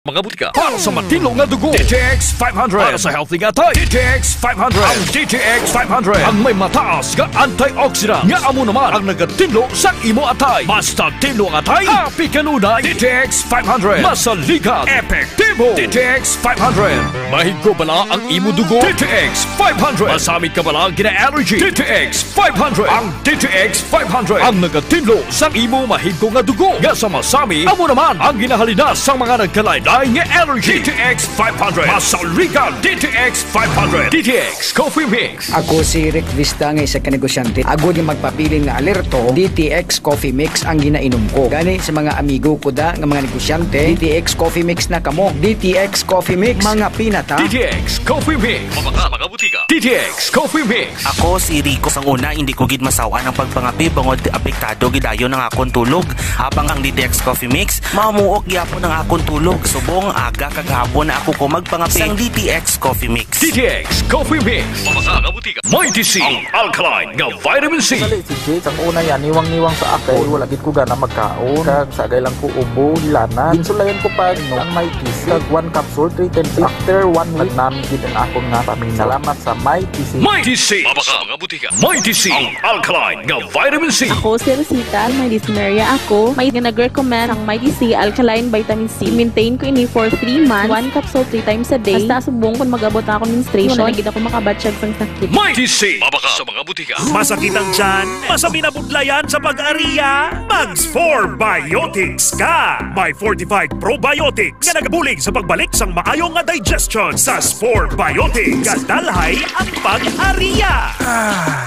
Mga butika para sa matilong na dugo, DTX 500. Para sa healthy nga tayo, DTX 500. Ang DTX 500 ang may mataas nga antioxidant nga amo naman ang nagatinlo sa imo atay. Basta tinlo ang atay, happy kanunay. DTX 500 masaligat, epektibo. DTX 500 mahigko bala ang imo dugo. DTX 500 masamit ka bala gina-allergy. DTX 500 ang DTX 500 ang nagatinlo sa imo mahigko nga dugo. Nga sa masami, amo naman ang ginahalinas sa mga nagkalain nga allergy. DTX 500 masaligan. DTX 500 DTX Coffee Mix. Ako si Rick Vista nga isa ka negosyante. Ako di magpapiling nga alerto, DTX Coffee Mix ang ginainom ko. Gani sa mga amigo ko da nga mga negosyante, DTX Coffee Mix na kamo. DTX Coffee Mix, mga pinata. DTX Coffee Mix. Mga butika. DTX Coffee Mix. Ako si Rico. Sang una, hindi ko gid masawa ng pagpangapi bangod apektado gidayo ng akong tulog. Habang ang DTX Coffee Mix, mamuok gyapon ang akong tulog. Subong aga kagahapon na ako ko magpangapi sang DTX Coffee Mix. DTX Coffee Mix. Mga butika. Mighty C ang alkaline nga vitamin C. Dali si Jade, ang una yan, niwang-niwang sa akay. Wala gid ko gana magkaon. Kag sagay lang ko ubo, hilana. Ginsulayan ko pa no, ang Mighty C. Kag 1 capsule, 3 10. After 1 week namin gid ang akong nga pamilya. Salamat sa Mighty C. Mighty C. Mga butika. Mighty C ang alkaline nga vitamin C. Ako si Rosita, may dysmenorrhea ako. May nag-recommend ang Mighty C alkaline vitamin C. Maintain ko ini for 3 months, 1 capsule 3 times a day. Basta subong kung mag-abot na ako menstruation, wala na ako makabatsyag sang sakit. Mighty C. Mabaka sa mga butika. Masakit ang tiyan? Masami na budlayan sa pag-ariya? Mags 4 Biotics ka! May fortified probiotics nga nagabulig sa pagbalik sang maayong nga digestion sa Spore Biotics. Kadalhay ang pag-ariya!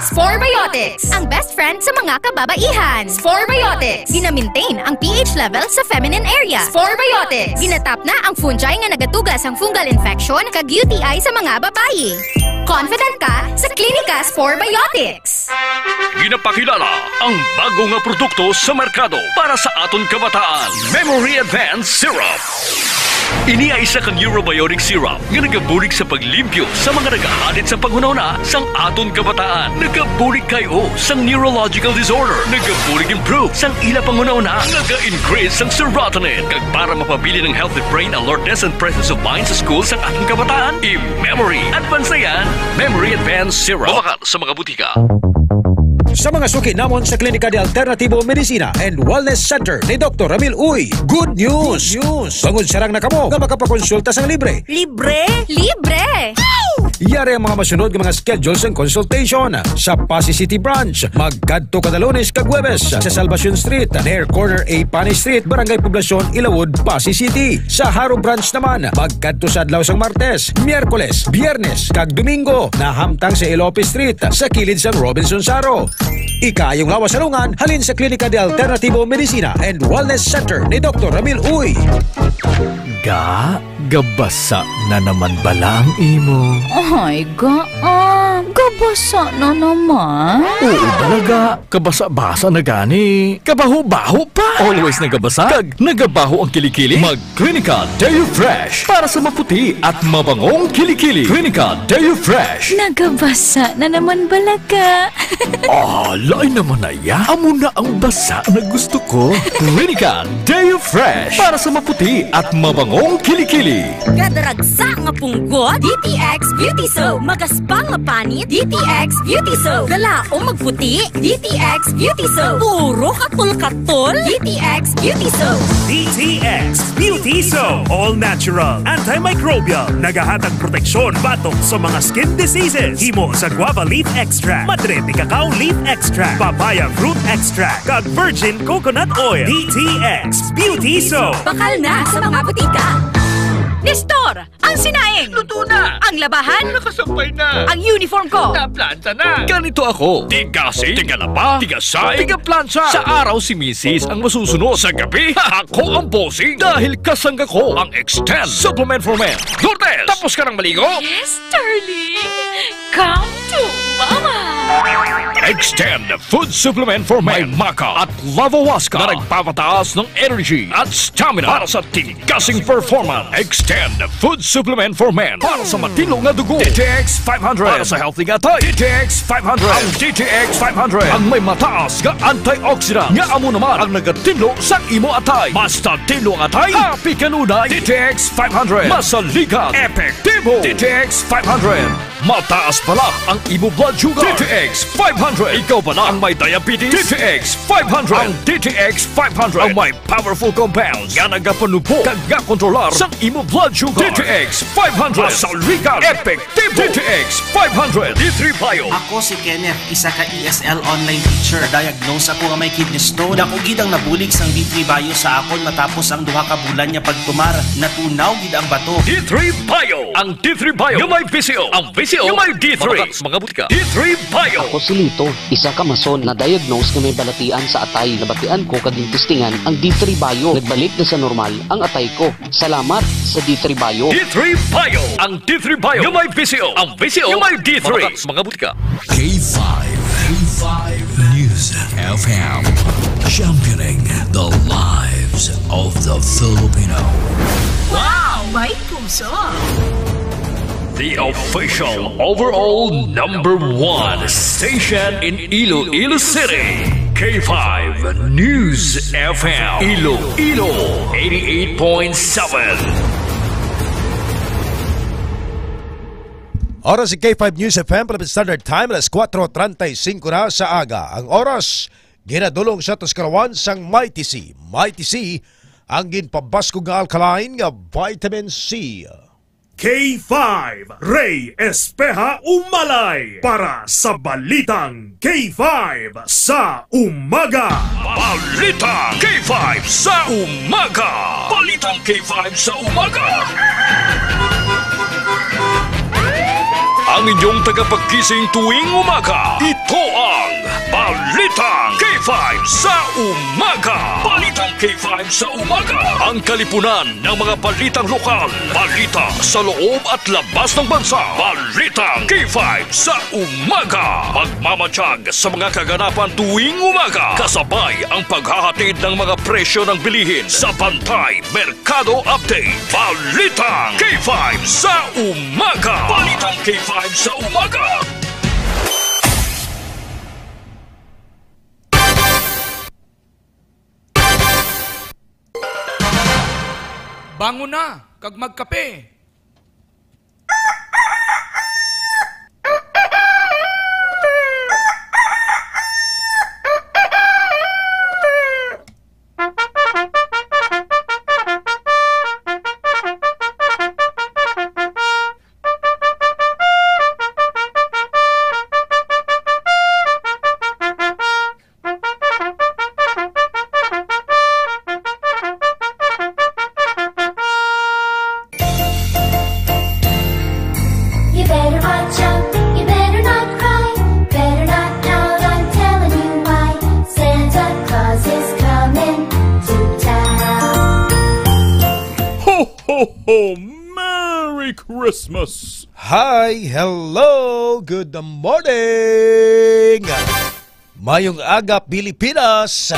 Spore Biotics, ang best friend sa mga kababaihan. Spore Biotics, gina-maintain ang pH level sa feminine area. Spore Biotics, ginatap na ang fungi nga nagatugas ang fungal infection kag UTI sa mga babayi. Confident ka sa Klinika Spore Biotics. Ginapakilala ang bago nga produkto sa merkado para sa aton kabataan. Memory Advanced Syrup. Ini ay isa kang neurobiotic syrup nga nagabulig sa paglimpyo sa mga nagahalit sa panghunahuna sang aton kabataan. Nagabulig kayo sang neurological disorder. Nagabulig improve sang ila panghunahuna. Naga-increase sang serotonin kag para mapabili ng healthy brain alertness and presence of mind sa school sang aton kabataan. I-Memory Advanced yan. Memory Advanced Syrup. Mabakal sa mga butika. Sa mga suki namon sa Klinika de Alternativo Medicina and Wellness Center ni Dr. Ramil Uy, good news! Bangod sarang na kamo nga makapakonsulta sang libre. Libre? Libre! Yari ang mga masunod ng mga schedules and consultation sa Pasay City Branch. Magkadto kada Lunes kag Huwebes sa Salvacion Street, near corner A Panay Street, Barangay Poblacion, Ilawod, Pasay City. Sa Haro Branch naman, magkadto sa adlaw sang Martes, Miyerkules, Biyernes kag Domingo na hamtang sa Ilope Street sa kilid sang Robinson Saro. Ikayong lawas salungan halin sa Klinika de Alternativo Medicina and Wellness Center ni Dr. Ramil Uy. Gabasa na naman bala ang imo. Ay, gabasa na naman. Oo talaga, kabasa-basa na gani. Kabaho-baho pa. Always nagabasa, kag nagabaho ang kilikili. Mag-Klinika Deo Fresh para sa maputi at mabangong kilikili. Klinika Deo Fresh. Nagabasa na naman balaga. Lain naman na ya. Amo na ang basa na gusto ko. Klinika Deo Fresh para sa maputi at mabangong kilikili. Gadaragsa nga punggot, DTX Beauty Soap. Magaspang nga panit, DTX Beauty Soap. Galaong magputi, DTX Beauty Soap. Puro katul-katul, DTX Beauty Soap. DTX Beauty Soap. All natural, antimicrobial, nagahatag proteksyon batok sa mga skin diseases. Himo sa guava leaf extract, madre de cacao leaf extract, papaya fruit extract, kag virgin coconut oil. DTX Beauty Soap. Bakal na sa mga butika. Nestor, ang sinaing! Luto na! Ang labahan! Nakasampay na! Ang uniform ko! Naplanta na! Ganito ako. Tigasi, tigalapa, tigasay, tigaplansa. Sa araw si Mrs. ang masusunod. Sa gabi, ako ang bossing. Dahil kasangga ko ang Extend Supplement for Men. Lourdes, tapos ka ng maligo? Yes, darling. Come to Mama. Extend Food Supplement for Men. May Maca at Lavawaska na nagpapataas ng energy at stamina para sa tigasing performance. Extend Food Supplement for for men para sa matino nga dugo. DTX 500 para sa healthy nga tay. DTX 500. Ang DTX 500 ang may mataas nga antioxidant nga amo naman ang nagatinlo sa imo atay. Basta tinlo ang atay, happy kanunay. DTX 500 masaligan, epektibo. DTX 500 mataas pala ang imo blood sugar. DTX 500 ikaw pala ang may diabetes. DTX 500 ang DTX 500 ang may powerful compounds nga nagapanubo kag nga kontrolar sa imo blood sugar. DTX 500 masaligan, epektibo. DTX 500 D3 Bio. Ako si Kenneth, isa ka ESL online teacher. Diagnose ako nga may kidney stone. Dako gid ang nabulig sang D3 Bio sa akon matapos ang duha ka bulan niya pagtumar. Natunaw gid ang bato. D3 Bio. Ang D3 Bio yung may VCO. Ang VCO yung may D3. Mga butika. D3 Bio. Ako si Lito, isa ka mason na diagnose nga may balatian sa atay. Nabatian ko kaging testingan ang D3 Bio. Nagbalik na sa normal ang atay ko. Salamat sa D3 Bio. D3 Bio. Ang D3 Bio yung may VCO. Ang VCO yung may D3. Mga butika. K5 News FM, championing the lives of the Filipino. Wow! May puso! The official overall #1 station in Iloilo City. K5 News FM. Iloilo 88.7. Oras si K5 News FM, Philippine Standard Time, alas 4:35 na sa aga. Ang oras, ginadulong sa Tuscarawan sang Mighty C. Mighty C, ang ginpabasko nga alkaline nga vitamin C. K5 Ray Espeha Umalay para sa Balitang K5 sa Umaga. Balitang K5 sa Umaga. Balitang K5 sa Umaga. Ang inyong tagapagkising tuwing umaga. Ito ang Balitang K5 sa Umaga. Balitang K5 sa Umaga. Ang kalipunan ng mga balitang lokal. Balita sa loob at labas ng bansa. Balitang K5 sa Umaga. Magmamatsyag sa mga kaganapan tuwing umaga. Kasabay ang paghahatid ng mga presyo ng bilihin sa Bantay Merkado Update. Balitang K5 sa Umaga. Balitang K5 sa Umaga. Bangon na, kag magkape. Christmas. Hi, hello, good morning. Mayong aga Pilipinas.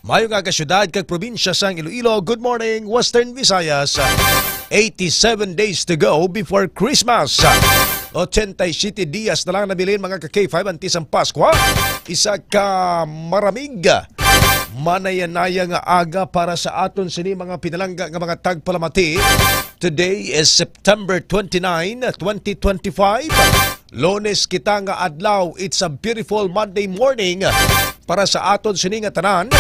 Mayong aga syudad kag probinsya sang Iloilo. Good morning Western Visayas. 87 days to go before Christmas. 87 dias na lang nabilin mga ka-K5 antis ang Pasko. Isa ka maramig manayanaya nga aga para sa aton sini mga pinalangga nga mga tagpalamati. Today is September 29, 2025. Lunes kita nga adlaw. It's a beautiful Monday morning para sa aton sini nga tanan.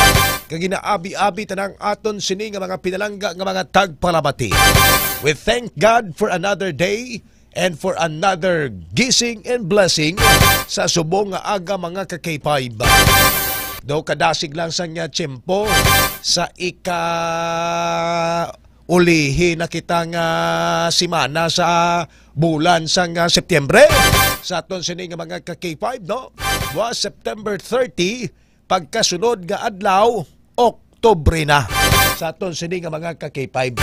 Kag ginaabi-abi tanang aton sini nga mga pinalangga nga mga tagpalamati. We thank God for another day and for another gising and blessing sa subong nga aga mga ka-K5. Do kadasig lang sa nga tiyempo sa ulihi na kita nga simana sa bulan sa nga Setyembre. Sa aton sini nga mga ka-K5, no? Was September 30, pagkasunod nga adlaw, Oktubre na. Sa aton sini nga mga ka-K5.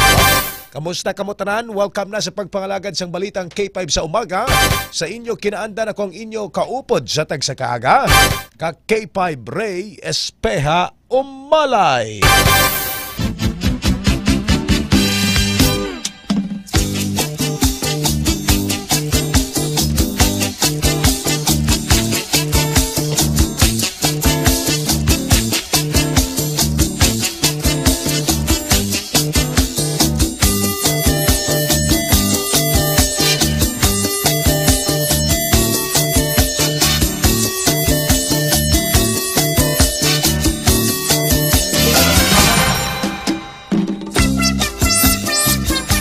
Kamusta kamo tanan? Welcome na sa pagpangalagad sang Balitang K5 sa Umaga. Sa inyo kinaanda na kong inyo kaupod sa tagsakaaga. Ka-K5 Ray Espeha Umalay.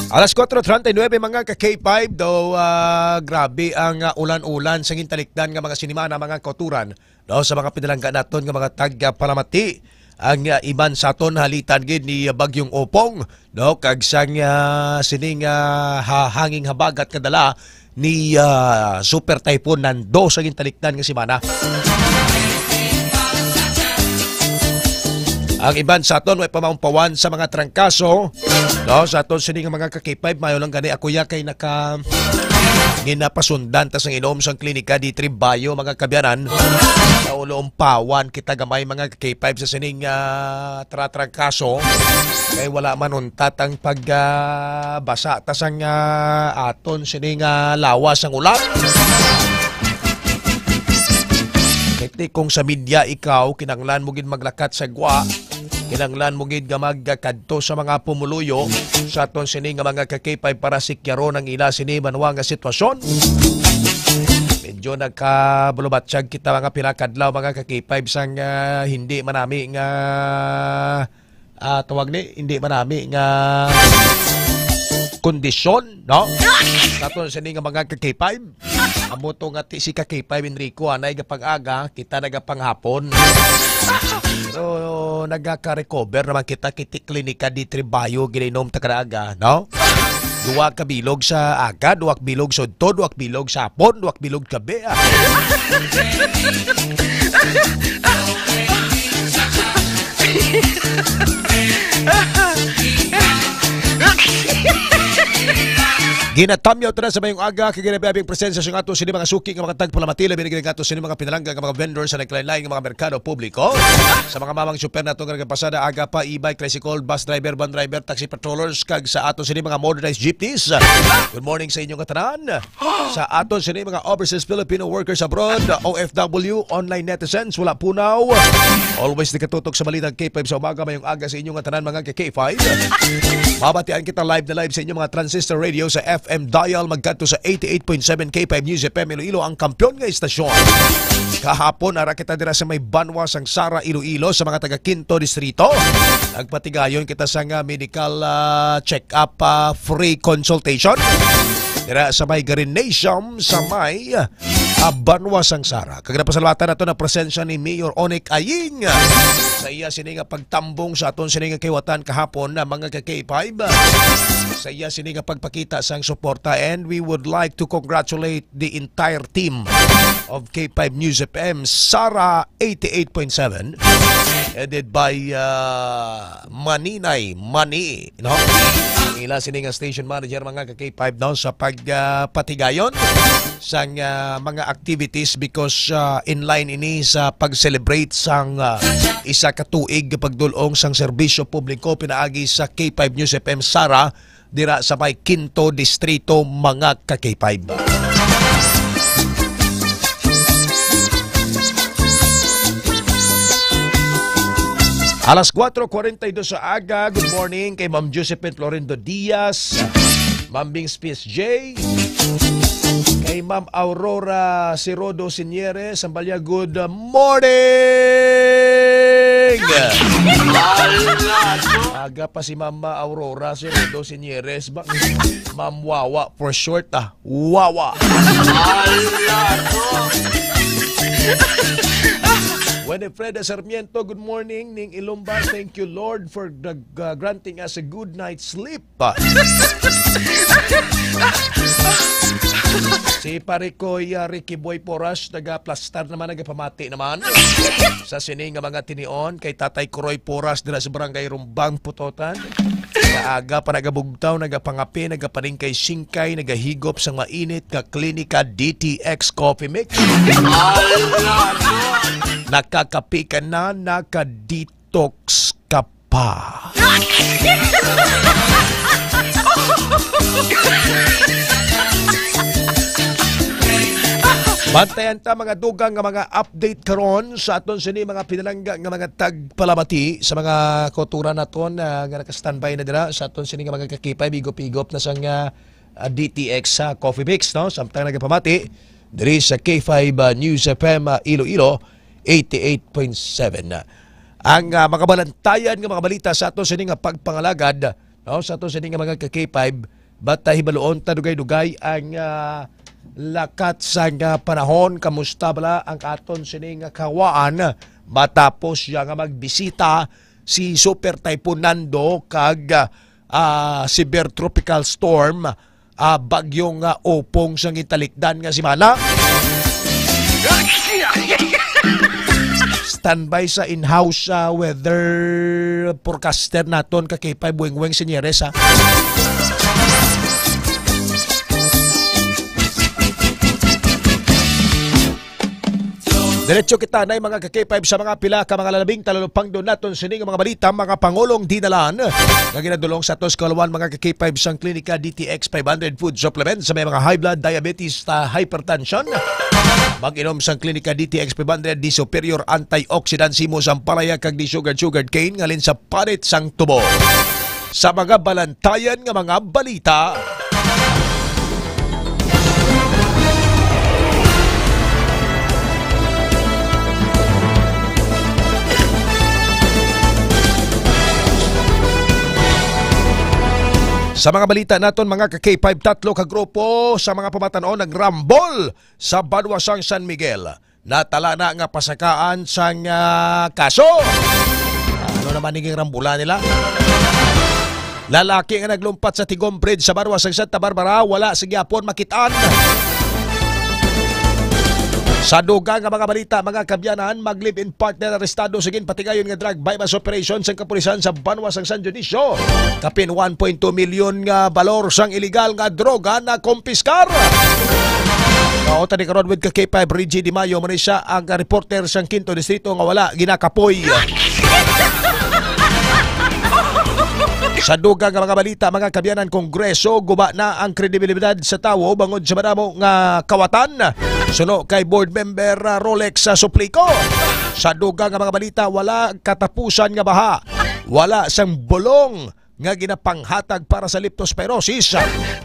Alas 4:39 mga ka-K5 daw grabe ang ulan-ulan sa gintalikdan nga mga sinima na mga kauturan no sa mga pinalangga naton nga mga tag-palamati ang iban sa aton halitan gid ni Bagyong Opong no kag sang sining hanging habagat kadala ni Super Typhoon Nando sa gintalikdan nga semana. Ang iban sa aton may pamaumpawan sa mga trangkaso no sa aton sini nga mga ka-K5 mayo lang gani ako ya kay naka ginapasundan tas ang inom sang klinika di Tribayo mga kabyanan sa umpawan kita gamay mga ka-K5 sa sining trangkaso kay wala man untat ang pagbasa tas ang aton sining lawas ang ulan. Kiti kung sa media ikaw kinanglan mo gid maglakat sa gwa, kinanglan mo gid nga magkadto sa mga pumuluyo sa aton sini nga mga ka-K5 para sikyaron ang ila sini manwa nga sitwasyon. Medyo nagkabulubatsyag kita mga pinakadlaw mga ka-K5 sang hindi manami nga tawag ni hindi manami nga kondisyon no naton sini nga mga ka-K5 amo to nga si ka-K5 Enrico anay gapang-aga kita nagapanghapon pero nagaka-recover naman kita kiti klinika di Tribayo ginom ta kada no duwa ka bilog sa aga duwa ka bilog sa udto duwa ka bilog sa hapon duwa ka bilog gabi Ginatamyaw na sa mayong aga kay ginabiyabing presensya sa ato sini mga suki nga mga tagpalamati labi na ato sini mga pinalangga nga mga vendors sa naglain-lain nga mga merkado publiko sa mga mamang super nato nga nagapasada aga pa e-bike, tricycle, bus driver, van driver, taxi patrollers kag sa ato sini mga motorized jeepneys. Good morning sa inyong katanan. Sa ato sini mga overseas Filipino workers abroad, OFW, online netizens, wala punaw. Always nakatutok sa balitang K5 sa umaga mayong aga sa inyong katanan mga K5. Mabatian kita live na live sa inyong mga transistor radio sa FM dial magkadto sa 88.7 K5 News FM Iloilo ang kampyon nga istasyon. Kahapon ara kita dira sa may Banwa sang Sara Iloilo sa mga taga Quinto Distrito. Nagpatigayon kita sa medical check-up free consultation. Dira sa may Garinatium sa may Banwa sang Sara. Kag napasalamatan nato na presensya ni Mayor Onek Aying sa iya sini nga pagtambong sa aton sini nga kiwatan kahapon na mga ka-K5. Sa iya sini nga pagpakita sang suporta and we would like to congratulate the entire team of K5 News FM Sara 88.7 headed by Maninay Mani no? Ila sini nga station manager mga ka-K5 daw sa pagpatigayon sang mga activities because in line ini sa pag-celebrate sang isa ka tuig pagdulong sang serbisyo publiko pinaagi sa K5 News FM Sara dira sa may Quinto Distrito mga ka-K5. Alas 4:42 sa aga. Good morning kay Ma'am Josephine Florindo Diaz, Ma'am Bing Space J, kay Ma'am Aurora Sirodo Sinieres, Sambalya, good morning! Aga pa si Ma'am Aurora Sirodo Sinieres, Ma'am Wawa for short Wawa. Winifreda Sarmiento, good morning. Ning Ilumba, thank you Lord for granting us a good night's sleep. Si pare ko Ricky Boy Poras, nagaplastar naman, nagapamati naman. Sa sining nga mga tinion, kay Tatay Kuroy Poras, dila sa barangay Rumbang, Putotan. Kaaga pa nagabugtaw, nagapangapi, nagapaning kay Singkay, nagahigop sa mainit ka klinika DTX Coffee Mix. Nakakapi ka na, nakadetox ka pa. Bantayan ta mga dugang nga mga update karon sa aton sini mga pinalangga nga mga tagpalamati sa mga kultura naton nga naka-standby na dira sa aton sini nga mga kakipay bigop-igop na sang DTX sa Coffee Mix no samtang nagapamati diri sa K5 News FM Iloilo 88.7. Ang mga balantayan nga mga balita sa aton sini nga pagpangalagad no sa aton sini nga mga K5 Bata hibaloon ta dugay-dugay ang lakat sa panahon. Kamusta bala ang aton sining kawaan matapos siya nga magbisita si Super Typhoon Nando kag severe tropical storm bagyong Opong sang italikdan nga semana. Standby sa in-house weather forecaster naton kakipay Buengweng Senyeres ha. Diretso kita na mga ka-K5 sa mga pila ka mga lalabing talalupang doon naton sining mga balita mga pangulong dinalan nga ginadulong sa atos kalawan mga ka-K5 sang klinika DTX 500 food supplement sa may mga high blood, diabetes, hypertension. Mag-inom sang klinika DTX 500 di superior antioxidant simo sang palaya kag di sugar cane ngalin sa panit sang tubo. Sa mga balantayan nga mga balita, sa mga balita naton mga ka-K5, tatlo ka grupo sa mga pamatanon nagrambol sa Banwasang San Miguel. Natala na nga pasakaan sang kaso. Ano naman naging rambulan nila? Lalaki nga naglumpat sa Tigom Bridge sa Banwasang Santa Barbara, wala sa gyapon makitaan. Sa dugang nga mga balita, mga kabyanan, mag-live-in partner arestado sa ginpatigayon nga drug bypass operation sa kapulisan sa Banwasang San Dionisio. Kapin 1.2 milyon nga balor sang illegal nga droga na kumpiskar. Kaota ni karon with ka-K5 Reggie Di Mayo man siya ang reporter sang Quinto Distrito nga wala ginakapoy. Sa dugang nga mga balita, mga kabyanan, Kongreso guba na ang kredibilidad sa tawo bangod sa madamo nga kawatan suno kay board member Rolex sa Suplico. Sa dugang nga mga balita, wala katapusan nga baha, wala sang bulong nga ginapanghatag para sa leptospirosis.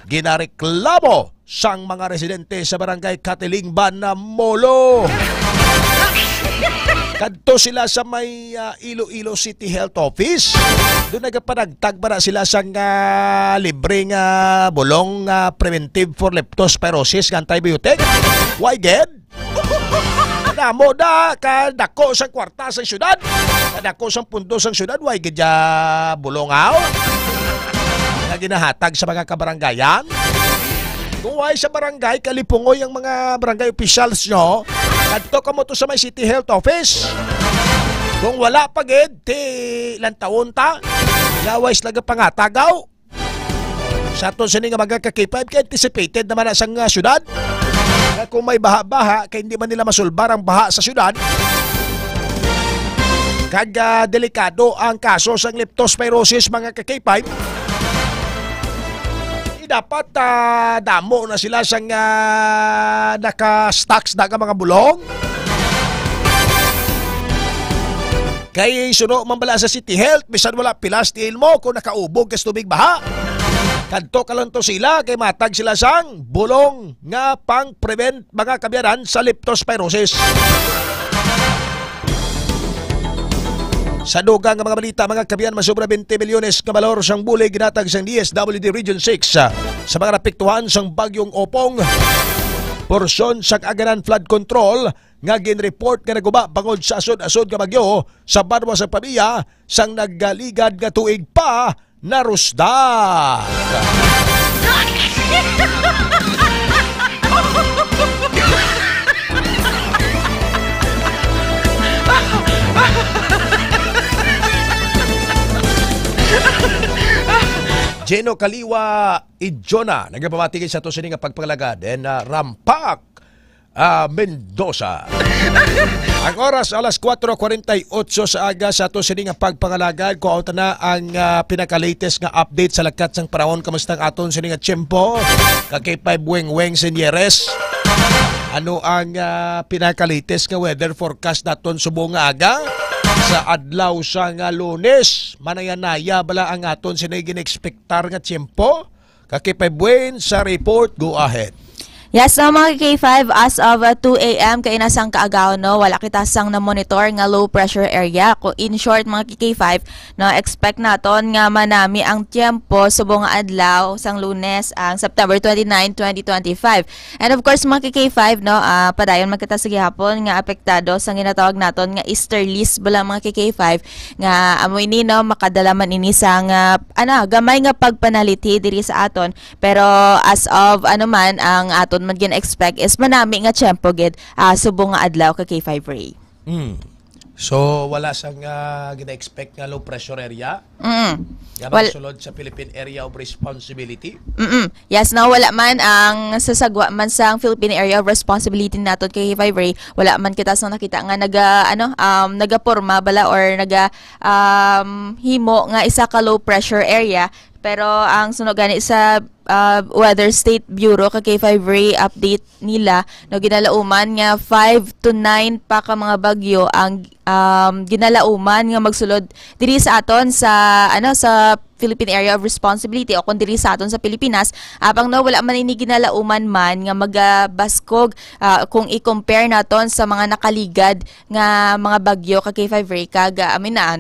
Ginareklamo sang mga residente sa barangay Katilingban na Molo. Kadto sila sa may Iloilo City Health Office. Doon nagapanagtag para sila sang libreng bulong preventive for leptospirosis ng antibiotic. Why gen? Namo da kadako sa kwarta sa syudad. Kadako sa pundo sa syudad. Why gen bulong aw? Nga ginahatag sa mga kabarangayan. Kung why sa barangay, kalipungoy ang mga barangay officials nyo, kadto ka mo to sa may City Health Office. Kung wala pagid, ilang taon ta, gawais laga pangatagaw. Sa ato sining mga ka-K5, kaya anticipated naman na sang syudad. Kung may baha-baha, kaya hindi man nila masulbar ang baha sa syudad. Kag delikado ang kaso sang leptospirosis mga ka-K5. Dapat damo na sila sang naka-stocks na mga bulong. Kay suno mambala sa City Health, bisan wala pilas tiil mo kung nakaubog kas tubig baha. Kadto ka lang to sila, kay matag sila sang bulong nga pang-prevent mga kabyanan sa leptospirosis. Sa dugang nga mga balita, mga kabyan, masubra 20 milyones ka balor sang bulay ginatag sang DSWD Region 6 sa mga napiktuhan sang bagyong Opong. Porsyon sang aganan flood control nga ginreport nga naguba bangod sa asod-asod nga bagyo sa Banwasang Pamilya sang naggaligad nga tuig pa narusdag. Geno Kaliwa Ijona nagpapatigil sa to sining pagpangalaga den Rampak Mendoza. Ang oras alas 4:48 sa aga sa to sining pagpangalagad ko auto na ang pinaka-latest nga update sa lakat sang panahon. Kamusta ang aton sining Tiyempo kakipay Buengweng Senyeres. Ano ang pinaka-latest nga weather forecast naton subong nga aga? Sa adlaw sa nga Lunes, manayanaya bala ang aton sinay ginexpektar nga tiyempo. Kakipay buen sa report, go ahead. Yes, no, mga K5, as of 2 a.m. kay nasang kaagaw, no, wala kita sang na-monitor nga low pressure area. In short, mga K5, no, expect naton nga manami ang tiempo subong nga adlaw sang Lunes, ang September 29, 2025. And of course, mga K5, no, padayon magkita sa gihapon nga apektado sang ginatawag naton nga easterlies bala mga K5 nga amoy ni, no, makadalaman ini sang gamay nga pagpanaliti diri sa aton. Pero as of man ang aton man gina-expect is manami nga tiyempo gid subong nga adlaw ka K5 Ray. So wala sang gina-expect nga low pressure area? Nga sulod sa Philippine Area of Responsibility? Yes, no, wala man ang sasagwa man sang Philippine Area of Responsibility naton kay K5 Ray. Wala man kita sang nakita nga nagaporma bala or himo nga isa ka low pressure area. Pero ang sunog gani sa Weather State Bureau ka K5 Ray update nila, no, ginalauman nga 5 to 9 pa ka mga bagyo ang ginalauman nga magsulod diri sa aton sa sa Philippine Area of Responsibility o kung diri sa aton sa Pilipinas, apang no wala man ini ginalauman man nga magabaskog kung i-compare naton sa mga nakaligad nga mga bagyo ka K5 Ray kag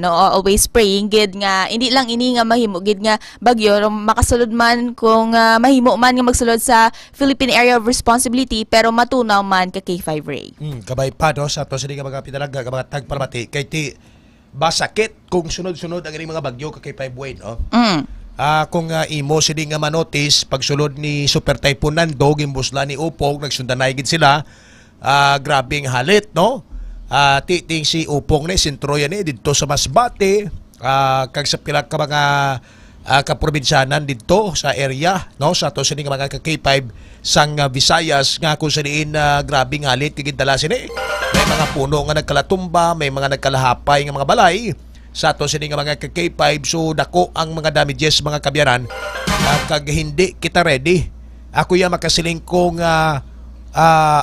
always praying gid nga hindi lang ini nga mahimo gid nga bagyo makasulod man kung mahimo man nga magsulod sa Philippine Area of Responsibility pero matunaw man ka K5 Ray. Kabay pa no sa to sa mga pinalaga mga tagparamati kay ti basakit kung sunod-sunod ang mga bagyo ka K5 Buwan, no? Kung imo sila nga manotis pagsulod ni Super Typhoon Nando gimbusla ni Upong nagsundanay gid sila, grabing halit, no? Titing si Upong ni sintroyan ni didto sa Masbate, kag sa pila ka mga kaprobinsyanan didto sa area, no, sa to sini nga mga K5 sang Visayas nga kung saniin grabing halit tigid dala sini. May mga puno nga nagkalatumba, may mga nagkalahapay nga mga balay sa to sini nga mga K5. So dako ang mga damages mga kabyaran kag hindi kita ready. Ako ya makasiling ko nga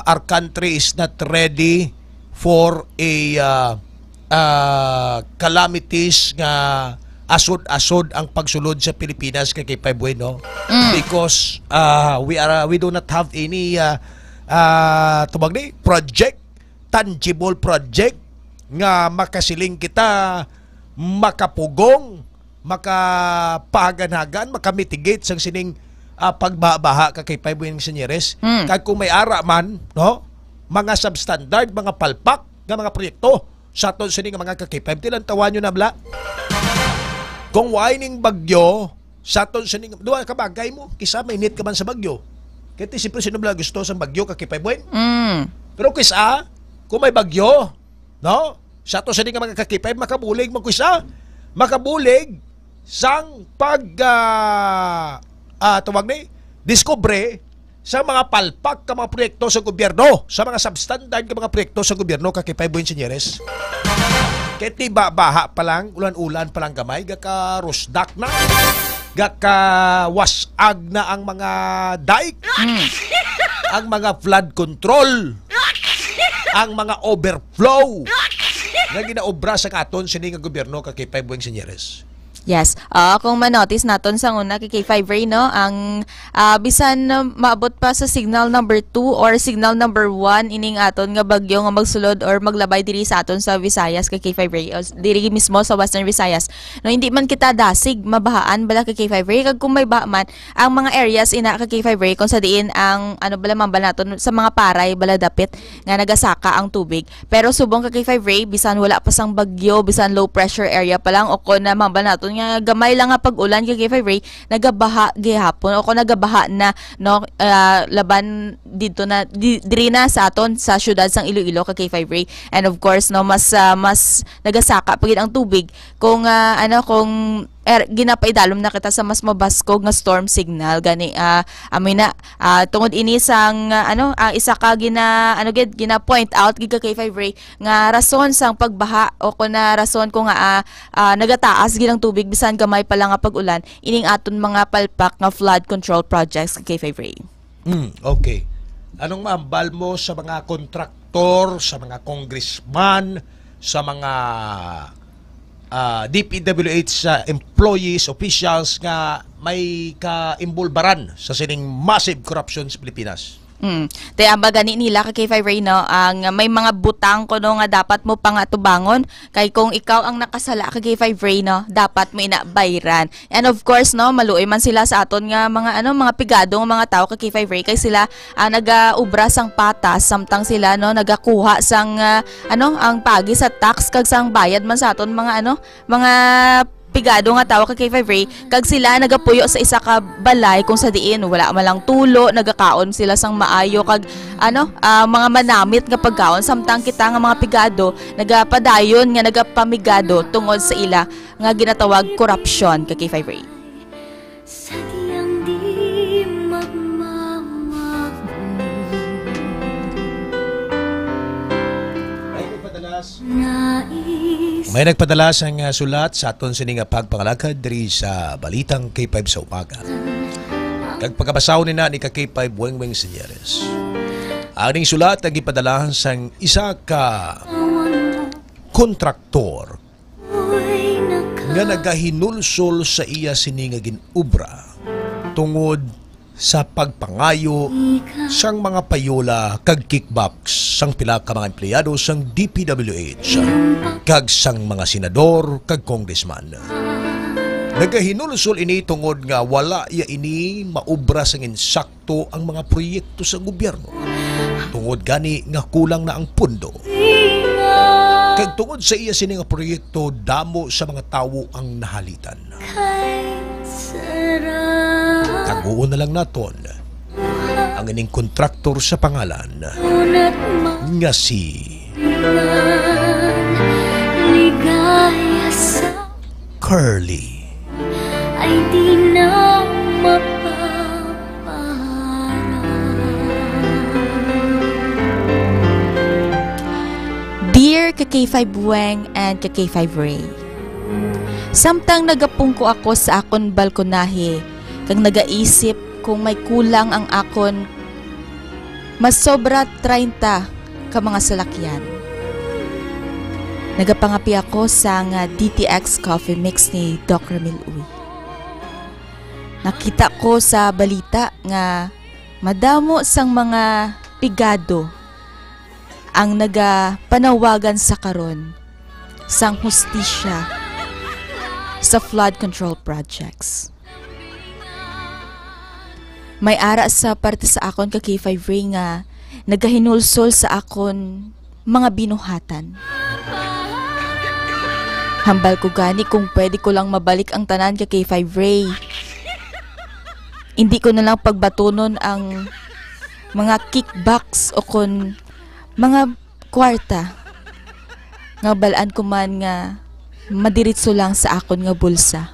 our country is not ready for a calamities nga asod-asod ang pagsulod sa Pilipinas kay K5 Bueno, because we do not have any project, tangible project nga makasiling kita makapugong, makapaganagan, makamitigate sang sining pagbabaha ka K5 Bueno senyeres. Kag kung may ara man, no, mga substandard, mga palpak nga mga proyekto sa aton sining mga K5 tilan tawan nyo na bla. Kung whining bagyo, sa aton sining duha ka bagay mo, kisa mainit ka man sa bagyo. Kaya siyempre sino bala gusto sa bagyo ka K5 Bueno? Pero kisa, kung may bagyo, no, sa aton sining mga K5 makabulig mo kisa, makabulig sang tawag ni diskubre sa mga palpak ka mga proyekto sa gobyerno, sa mga substandard ka mga proyekto sa gobyerno ka K5 Bueno senyeres. Kaya tiba baha pa lang, ulan-ulan pa lang gamay, gaka rusdak na, gaka wasag na ang mga dike, ang mga flood control, ang mga overflow nga ginaobra sa aton sining nga gobyerno ka K5 Bueno senyeres. Yes. Kung manotice naton sa una kay K5 Ray, no, ang bisan maabot pa sa signal number 2 or signal number 1 ining aton nga bagyo nga magsulod or maglabay diri sa aton sa Visayas kay K5 Ray, diri mismo sa Western Visayas. No, hindi man kita dasig mabahaan bala kay K5 Ray, kag kung may baha man ang mga areas ina kay K5 Ray kung sa diin ang bala man bala naton sa mga paray bala dapit nga nagasaka ang tubig. Pero subong kay K5 Ray bisan wala pa sang bagyo, bisan low pressure area pa lang o kon na man bala naton nga gamay lang nga pag-ulan kay K5 Ray, nagabaha gihapon o kung nagabaha na, no, laban dito na diri na sa aton sa syudad sang Iloilo kay K5 Ray. And of course, no, mas nagasaka pagid ang tubig kung kung ginapaidalom na kita sa mas mabaskog nga storm signal gani amoy na tungod ini sang isa ka gina point out gid ka K5 Ray nga rason sang pagbaha o kun na rason ko nga nagataas gid ang tubig bisan gamay pa lang nga pag-ulan ining aton mga palpak nga flood control projects kay K5 Ray. Okay. Anong maambal mo sa mga kontraktor, sa mga congressman, sa mga DPWH employees, officials nga may ka-imbulbaran sa sining massive corruption sa Pilipinas? Te amba gani nila ka K5 Ray no, ang may mga butang ko no nga dapat mo pa nga tubangon kay kung ikaw ang nakasala ka K5 Ray no, dapat mo inabayran. And of course no, maluoy man sila sa aton nga mga mga pigadong mga tao ka K5 Ray kay sila nagaubra sang patas samtang sila no nagakuha sang ang pagi sa tax kag sang bayad man sa aton mga mga pigado nga tao ka K5 Ray kag sila nagapuyo sa isa ka balay kung sa diin wala malang tulo, nagakaon sila sang maayo kag mga manamit nga pagkaon samtang kita nga mga pigado nagapadayon nga nagapamigado tungod sa ila nga ginatawag corruption ka K5 Ray. May nagpadala sang sulat sa aton sining pagpangalagad diri sa Balitang K5 sa umaga. Kag pagkabasaw ni na ni ka K5 Weng Senyeres. Ang sulat ang ipadalahan sang isa ka kontraktor nga nagahinulsol sa iya sini nga ginubra tungod sa pagpangayo sang mga payola kag kickbacks sang pila ka mga empleyado sang DPWH kag sang mga senador kag congressman. Nagahinulsol ini tungod nga wala ya ini maubra sang insakto ang mga proyekto sa gobyerno. Tungod gani nga kulang na ang pundo. Kag tungod sa iya sini nga proyekto damo sa mga tawo ang nahalitan. Taguon na lang naton ang ining kontraktor sa pangalan nga si Curly. Ay di na Dear ka-K5 Weng and ka-K5 Ray, samtang nagapungko ako sa akon balkonahe kag nagaisip kung may kulang ang akon mas sobra 30 ka mga salakyan. Nagapangapi ako sa DTX Coffee Mix ni Doc Ramil Uy. Nakita ko sa balita nga madamo sang mga pigado ang nagapanawagan sa karon sang hustisya sa flood control projects. May ara sa parte sa akon ka K5 Ray nga nagahinulsol sa akon mga binuhatan. Hambal ko gani kung pwede ko lang mabalik ang tanan ka K5 Ray. Hindi ko na lang pagbatunon ang mga kickbacks o kon mga kwarta nga balaan ko man nga madiritso lang sa akon nga bulsa.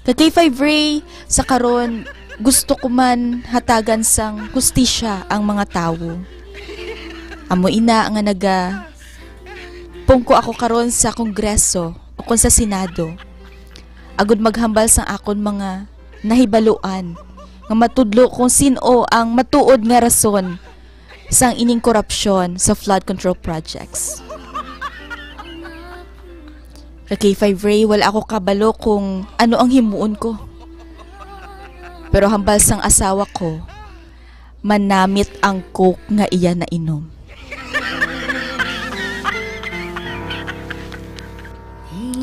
Ka K5 Ray, sa karon gusto ko man hatagan sang hustisya ang mga tawo. Amo ina nga pungko ako karon sa Kongreso o kon sa Senado. Agud maghambal sang akon mga nahibaluan nga matudlo kung sino ang matuod nga rason sang ining korupsyon sa flood control projects. Ka K5 Ray, wala ako kabalo kung ano ang himuon ko. Pero hambal sang asawa ko, manamit ang coke nga iya na inom.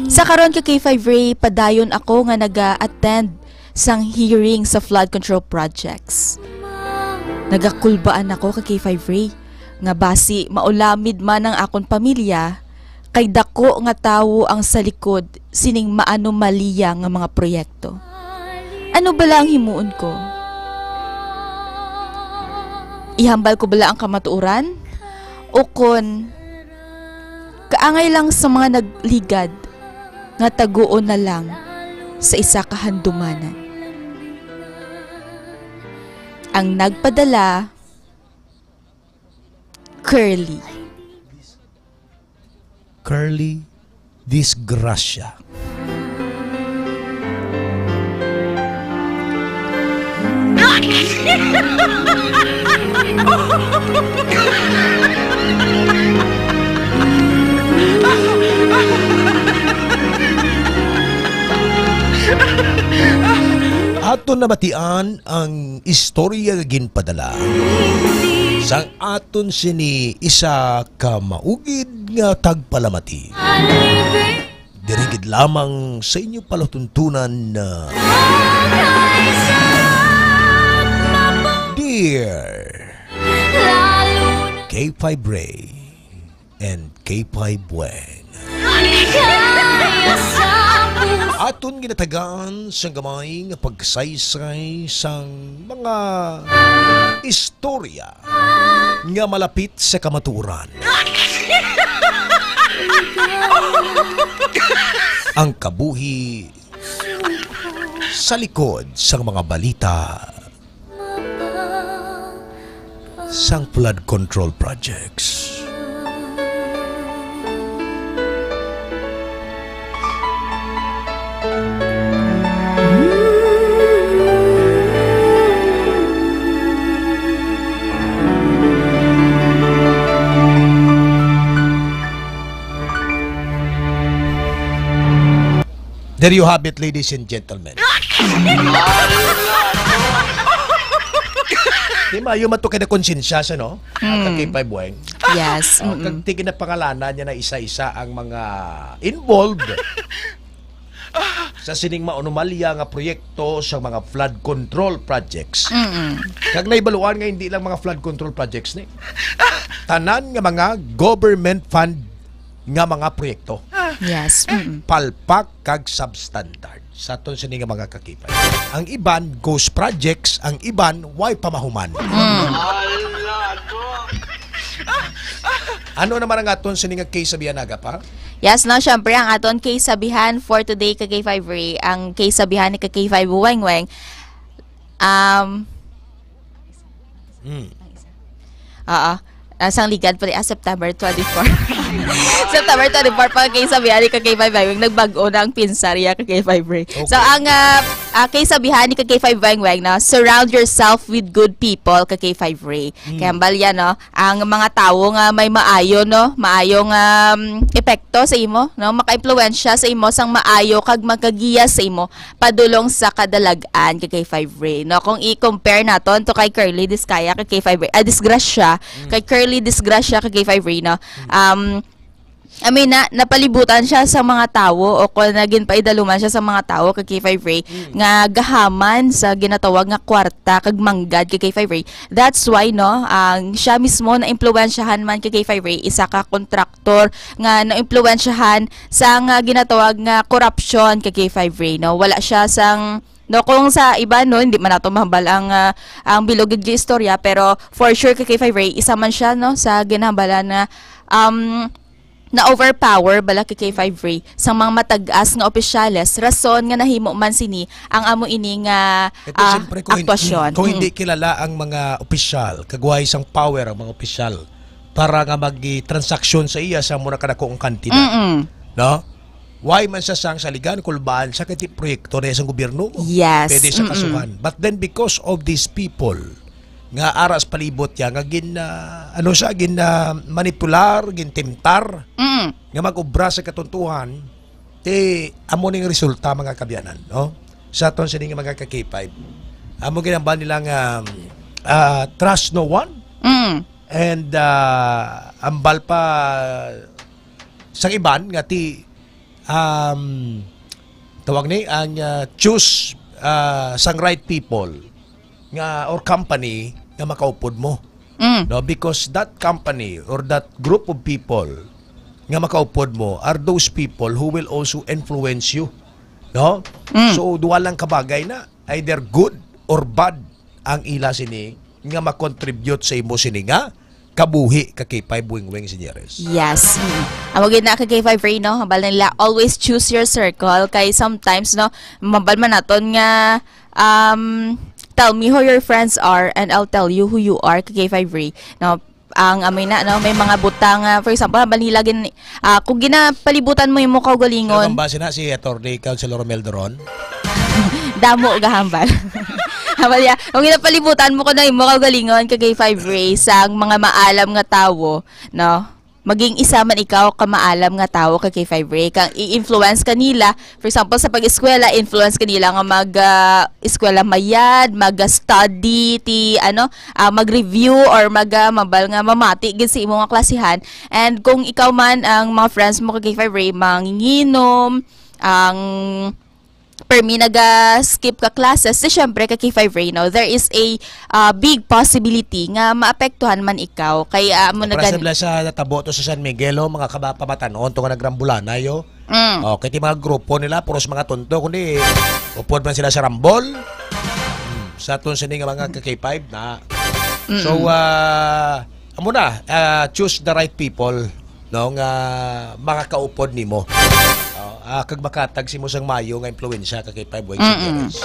Sa karon ka K5 Ray, padayon ako nga naga-attend sang hearing sa flood control projects. Nagakulbaan ako ka K5 Ray nga basi maulamid man ang akon pamilya kay dako nga tawo ang sa likod sining maanomaliya nga mga proyekto. Ano bala ang himuon ko? Ihambal ko bala ang kamatuoran? O kon kaangay lang sa mga nagligad nga taguon na lang sa isa ka handumanan? Ang nagpadala, Curly. Curly Disgracia. Aton na batian ang istorya ginpadala sang aton sini isa ka maugid nga tagpalamati. Dirigid lamang sa inyo palatuntunan na Dear K5 Ray and K5 Bueng. Aton ginatagaan sa gamay nga pagsaysay sang mga istorya nga malapit sa kamaturan. Ang kabuhi sa likod sang mga balita sang flood control projects. There you have it, ladies and gentlemen. Di ba, yung mato na konsensya siya, no? Kakipay Bueng. Yes. Kag tigin na pangalanan niya na isa-isa ang mga involved sa sining maanomalya nga proyekto sa mga flood control projects. Kag naibaluan nga hindi lang mga flood control projects ni. Tanan nga mga government fund nga mga proyekto. Yes. Palpak kag substandard sa aton sining nga mga kakipay. Ang iban ghost projects, ang iban way pamahuman. Ano naman ang aton sining nga case sabihan aga pa? Yes, no, syempre ang aton case sabihan for today kay K5 Ray, ang case sabihan ni kay K5 Bueng. Sang ligad pa September 24. September 24 pa kay sabihan ni kay K5 Bueng nagbago na ang pinsarya kay K5 Ray. Okay. So ang kay sabihan ni kay K5 Bueng na surround yourself with good people kay K5 Ray. Kaya balya no, ang mga tawo nga may maayo no, maayong epekto sa imo no, maka-impluwensya sa imo sang maayo kag magagiya sa imo padulong sa kadalagan kay K5 Ray no. Kung i-compare naton to kay Curly Discaya kay K5 Ray, disgrasya kay Curly Disgrasya kay K5 Ray no. I mean, napalibutan siya sa mga tao o kung naging paidaluman siya sa mga tao kay K5 Ray nga gahaman sa ginatawag nga kwarta kag manggad kay K5 Ray. That's why no, ang siya mismo na impluwensyahan man kay K5 Ray, isa ka kontraktor nga na-impluwensyahan sa nga ginatawag nga corruption kay K5 Ray no. Wala siya sang no, kung sa iba no, hindi man nato mahambal ang bilogid nga istorya, pero for sure kay K5 Ray isa man siya no sa ginahambalan na na overpower bala kay K5 Ray sa mga matag-as nga opisyales, rason nga nahimo man sini ang amo ini nga aktwasyon. Kung hindi kilala ang mga opisyal, kagway sang power ang mga opisyal para nga mag-transaksyon sa iya sa muna kadako ang kantida. No? Why man sa sang saligan kulbaan sa kiti proyekto na isang gobyerno? Yes. Pwede sa kasuhan. But then because of these people nga aras palibot ya nga gin manipular, gin timtar, nga mag-ubra sa katuntuhan, amo ning resulta mga kabyanan, no? Sa aton sining mga ka-K5. Amo ginambal nila nga trust no one. And ambal pa sa iban nga tawag ni ang choose sang right people nga or company nga makaupod mo. No, because that company or that group of people nga makaupod mo are those people who will also influence you. No? So duwa lang kabagay na either good or bad ang ila sini nga makontribute sa imo sini nga kabuhi ka K5 Bueng Senyeres. Yes. Amo gid na ka K5 Ray no, habal nila always choose your circle kay sometimes no mabal man naton nga tell me who your friends are and I'll tell you who you are kay K5 Ray. No, ang amoy na no, may mga butang for example balila gin kung ginapalibutan mo imo kaugalingon. Ano ba sina si Attorney Councilor Romel Doron? Damo gahambal. Habalya, kung ginapalibutan mo ko na imo kaugalingon kay K5 Ray sang mga maalam nga tawo, no? maging isa man ikaw kamaalam nga tao kay K5 Ray, kang i-influence kanila, for example sa pag-eskwela, influence kanila nga mag-eskwela mayad, mag-study ti mag-review or mabal nga mamati gid sa imong nga klasihan. And kung ikaw man ang mga friends mo kay K5 Ray manginginom, ang permi naga-skip ka classes, so syempre kay K5 Ray, no, there is a big possibility nga maapektuhan man ikaw. Kaya mo na sa natabo to sa San Miguel, mga kabapamatanon, to nga nagrambulana, yo. Okay, ti mga grupo nila, puros mga tonto, kundi upod man sila sa rambol. Sa tun sini nga mga K5 na. So, amo na, choose the right people, no, nga makakaupod nimo. Kag makatag si mo sang Mayo nga impluwensya kay 5 weeks years.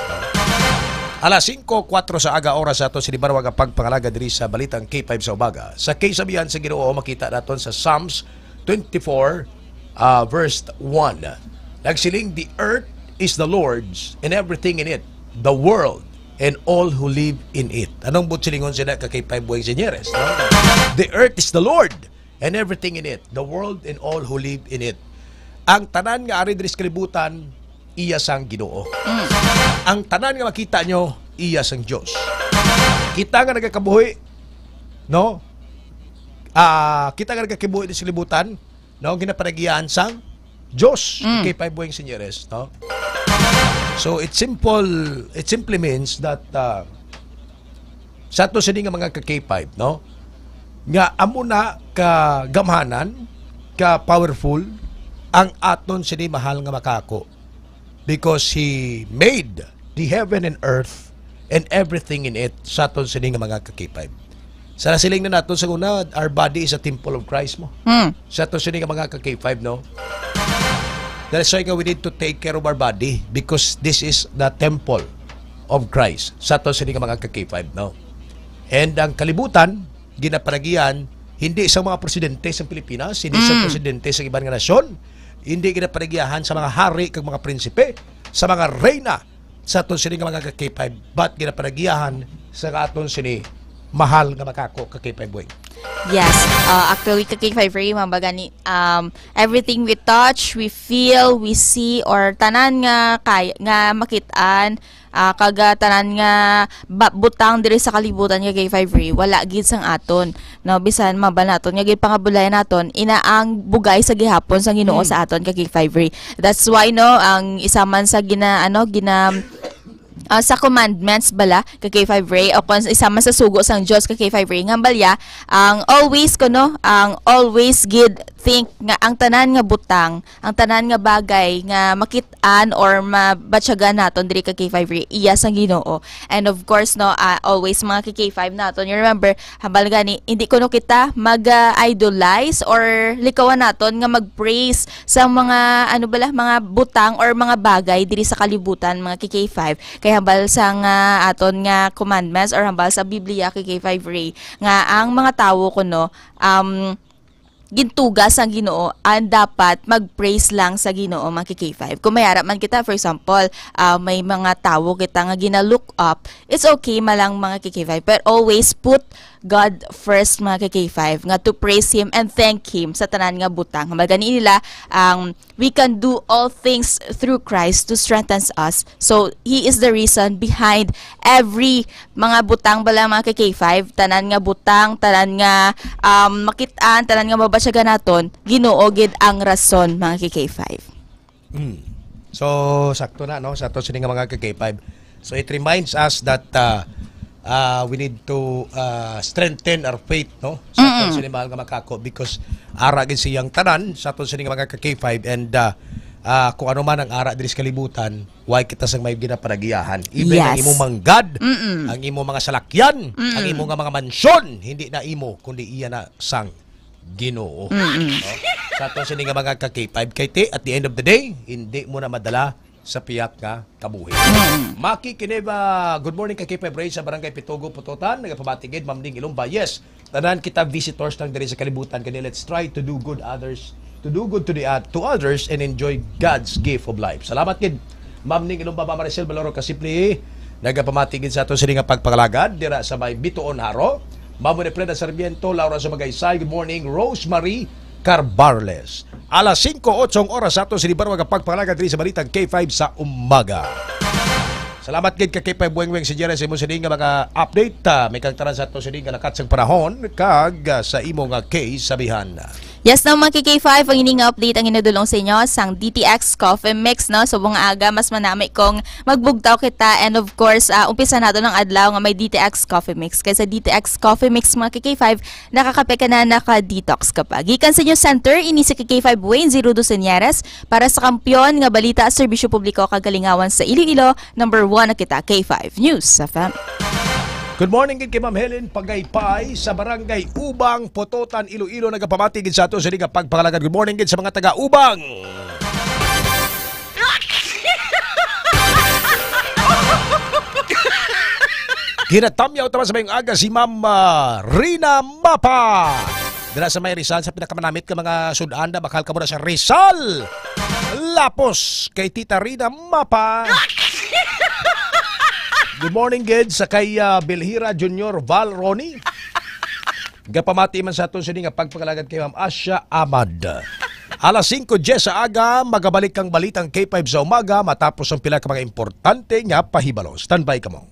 Alas 5:04 sa aga oras ato sinibarwag ang pagpangalaga diri sa balitang K5 sa umaga. Sa kaysabihan sa Ginoo makita naton sa Psalms 24 verse 1. Nagsiling, the earth is the Lord's and everything in it, the world and all who live in it. Anong butsilingon sila kay 5 weeks years? No? The earth is the Lord and everything in it, the world and all who live in it. Ang tanan nga ari diri sa kalibutan, iya sang Ginoo. Ang tanan nga makita nyo, iya sang Dios. Kita nga nagakabuhi, no? Kita nga nagakabuhi sa kalibutan, no? Ginapanagian sang Dios. Kay 5 buwing senyeres, no? So it simply means that sa to sini nga mga ka-K5, no? Nga amo na ka gamhanan, ka powerful ang aton sini mahal nga makako, because He made the heaven and earth and everything in it sa aton sini nga mga ka-K5. Sa nasiling na nato sa una, our body is a temple of Christ mo. Sa aton sini nga mga ka-K5, no? That's why we need to take care of our body, because this is the temple of Christ sa aton sini nga mga ka-K5, no? And ang kalibutan ginapanagian hindi sa mga presidente sa Pilipinas, hindi sa presidente sa ibang nga nasyon, hindi ginapanagiyahan sa mga hari kag mga prinsipe, sa mga reyna sa aton sini nga mga ka-K5, but ginapanagiyahan sa aton sini mahal nga makako ka-K5 boy. Yes, actually ka-K5 Ray, mambaga ni everything we touch, we feel, we see, or tanan nga nga makitaan, kaga tanan nga butang diri sa kalibutan nga K5 Ray, wala gid sang aton, no, bisan mabanaton nga gid pangabulayan naton ina ang bugay sa gihapon sang Ginoo sa aton ka K5 Ray. That's why, no, ang isa man sa sa commandments bala kay K5 Ray, o kung isama sa sugo sang Dios kay K5 Ray nga balya, ang always gid think nga ang tanan nga butang, ang tanan nga bagay nga makit-an or mabatyagan naton diri kay K5 Ray, iya sang Ginoo. And of course, no, always mga kay K5 naton, you remember hambal gani hindi kuno kita mag-idolize or likawan naton nga mag-praise sa mga mga butang or mga bagay diri sa kalibutan mga kay K5. Kaya hambal sa nga aton nga commandments or hambal sa Biblia kay K5 Ray nga ang mga tawo kuno gintugas ang Ginoo ang dapat mag-praise lang sa Ginoo mga K5. Kung mayarap man kita, for example, may mga tawo kita nga gina-look up, it's okay malang mga K5, but always put God first mga K5, nga to praise Him and thank Him sa tanan nga butang. Magani nila, we can do all things through Christ to strengthen us. So He is the reason behind every mga butang bala mga K5, tanan nga butang, tanan nga makitaan, tanan nga mabasyagan naton, Ginoo gid ang rason mga K5. So sakto na, no, sa to sini nga mga K5. So it reminds us that we need to strengthen our faith, no, sa aton sini mahal nga makako, because ara gid siyang tanan sa aton sini nga mga K5, and kung ano man ang ara diri sa kalibutan, why kita sang may ginapanagiyahan. Even ang imo manggad, ang imo mga salakyan, ang imo nga mga mansyon, hindi na imo kundi iya na sang Ginoo. No? Sa aton sini nga mga K5, kay at the end of the day, hindi mo na madala sa piyak nga kabuhi. Maki Kineba, good morning kay K5 Ray sa Barangay Pitugo, Pututan. Nagapabatigid, Ma'am Ding Ilumba. Yes, tanan kita visitors lang diri sa kalibutan, kani let's try to do good to others and enjoy God's gift of life. Salamat kid, Ma'am Ding Ilumba, Ma'am Maricel Baloro Kasipli. Nagapabatigid sa ato sini nga pagpakalagad dira sa may Bituon Haro. Ma'am ni Freda Sarmiento, Laura Sumagaysay. Good morning, Rosemary Carbarles. Alas 5:08 oras sa ato sinibaro nga pagpangalaga diri sa balitang K5 sa umaga. Salamat gid ka K5 Weng si Jerry sa imong sining nga mga update. May kang tanan sa ato sining nga nakatsang panahon kag sa imong nga case sabihan. Yes, no, mga K5, ang ining update ang inudulong sa inyo sang DTX Coffee Mix, no? So, buong aga, mas manami kong magbugtaw kita. And of course, umpisa nato ng adlaw nga may DTX Coffee Mix. Kaya sa DTX Coffee Mix, mga K5, nakakape ka na, naka-detox ka pa. Gikan sa inyo center, ini si K5 Wayne Zirudo Senyeres para sa kampyon nga balita at serbisyo publiko kagalingawan sa Iloilo. Number 1 na kita, K5 News FM. Good morning gid kay Ma'am Helen Pagaypay sa Barangay Ubang, Pototan, Iloilo nagapamati gid sa ato sa liga pagpangalagan. Good morning gid sa mga taga Ubang. Ginatamyaw tama sa mayong aga si Ma'am Rina Mapa. Dira sa may Rizal sa pinakamanamit ka mga sudanda bakal ka muna sa Rizal. Lapos kay Tita Rina Mapa. Good morning, Ged, sa kay Belhira Junior Val Ronnie. Gapamati man sa ato siya nga pagpagalagan kay Ma'am Asya Ahmad. Alas 5:10 sa aga, magabalik kang balitang K5 sa umaga matapos ang pila ka mga importante nga pahibalo. Standby ka mo.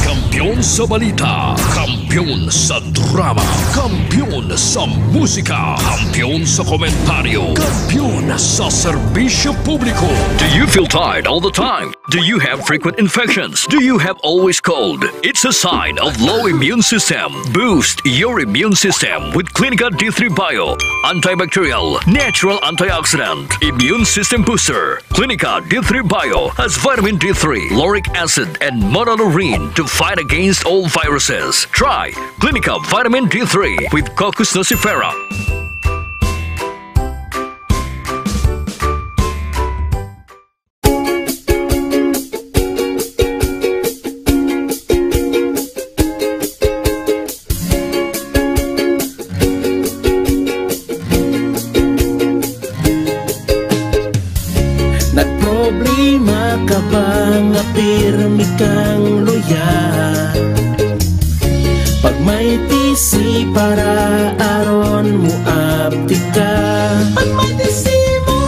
Kampiyon sa balita, kampiyon sa drama, kampiyon sa musika, kampiyon sa komentaryo, kampiyon sa serbisyo publiko. Do you feel tired all the time? Do you have frequent infections? Do you have always cold? It's a sign of low immune system. Boost your immune system with Clinica D3 Bio, antibacterial, natural antioxidant, immune system booster. Clinica D3 Bio has vitamin D3, lauric acid, and monolurine to fight against all viruses. Try Clinica Vitamin D3 with Coccus nocifera. Nagproblema ka ba nga pirmi kang loyal? Pag may tisi para aron mo abdi ka. Pag may tisi mo,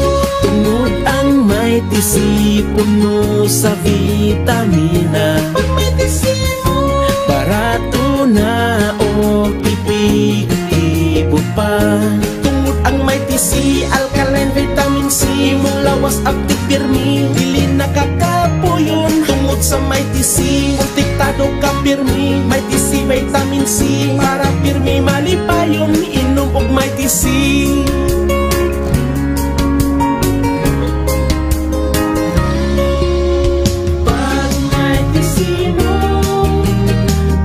tunod ang may tisi puno sa vitamina. Pag may tisi mo, barato na o tipig-ibo pa. Tungod ang may tisi, alkaline vitamin C, mulawas abdi pirmi, dili nakakapuyon. Tungod sa may tisi, kontiktado ka pirmi. May tisi, vitamin C, para pirmi malipayon. Inom og may tisi. Pag may tisi mo,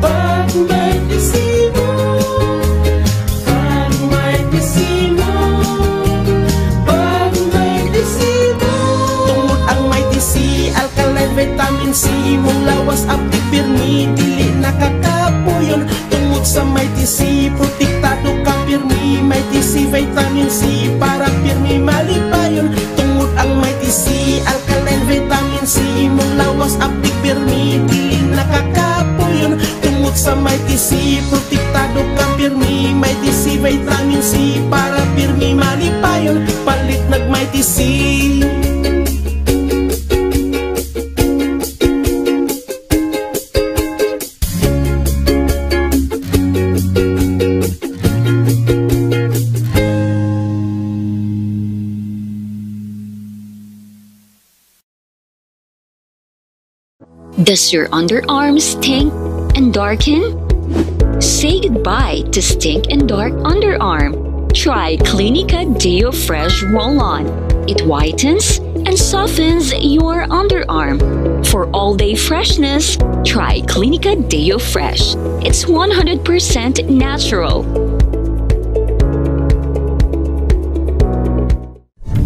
pag may tisi mo, pag may tisi mo, pag may tisi mo. Tungod ang may tisi, alkaline vitamin C, imong lawas abdi pirmi, dili nakakapuyon. Tungod sa may tisi, protektado ka pirmi. May tisi, vitamin C, para pirmi malipayon. Tungod ang may tisi, alkaline vitamin C, imong lawas abdi pirmi, dili nakakapuyon. Tungod sa may tisi, protektado ka pirmi. May tisi, vitamin C, para pirmi malipayon. Palit nag may tisi. Does your underarm stink and darken? Say goodbye to stink and dark underarm. Try Clinica Deo Fresh Roll-On. It whitens and softens your underarm. For all-day freshness, try Clinica Deo Fresh. It's 100% natural.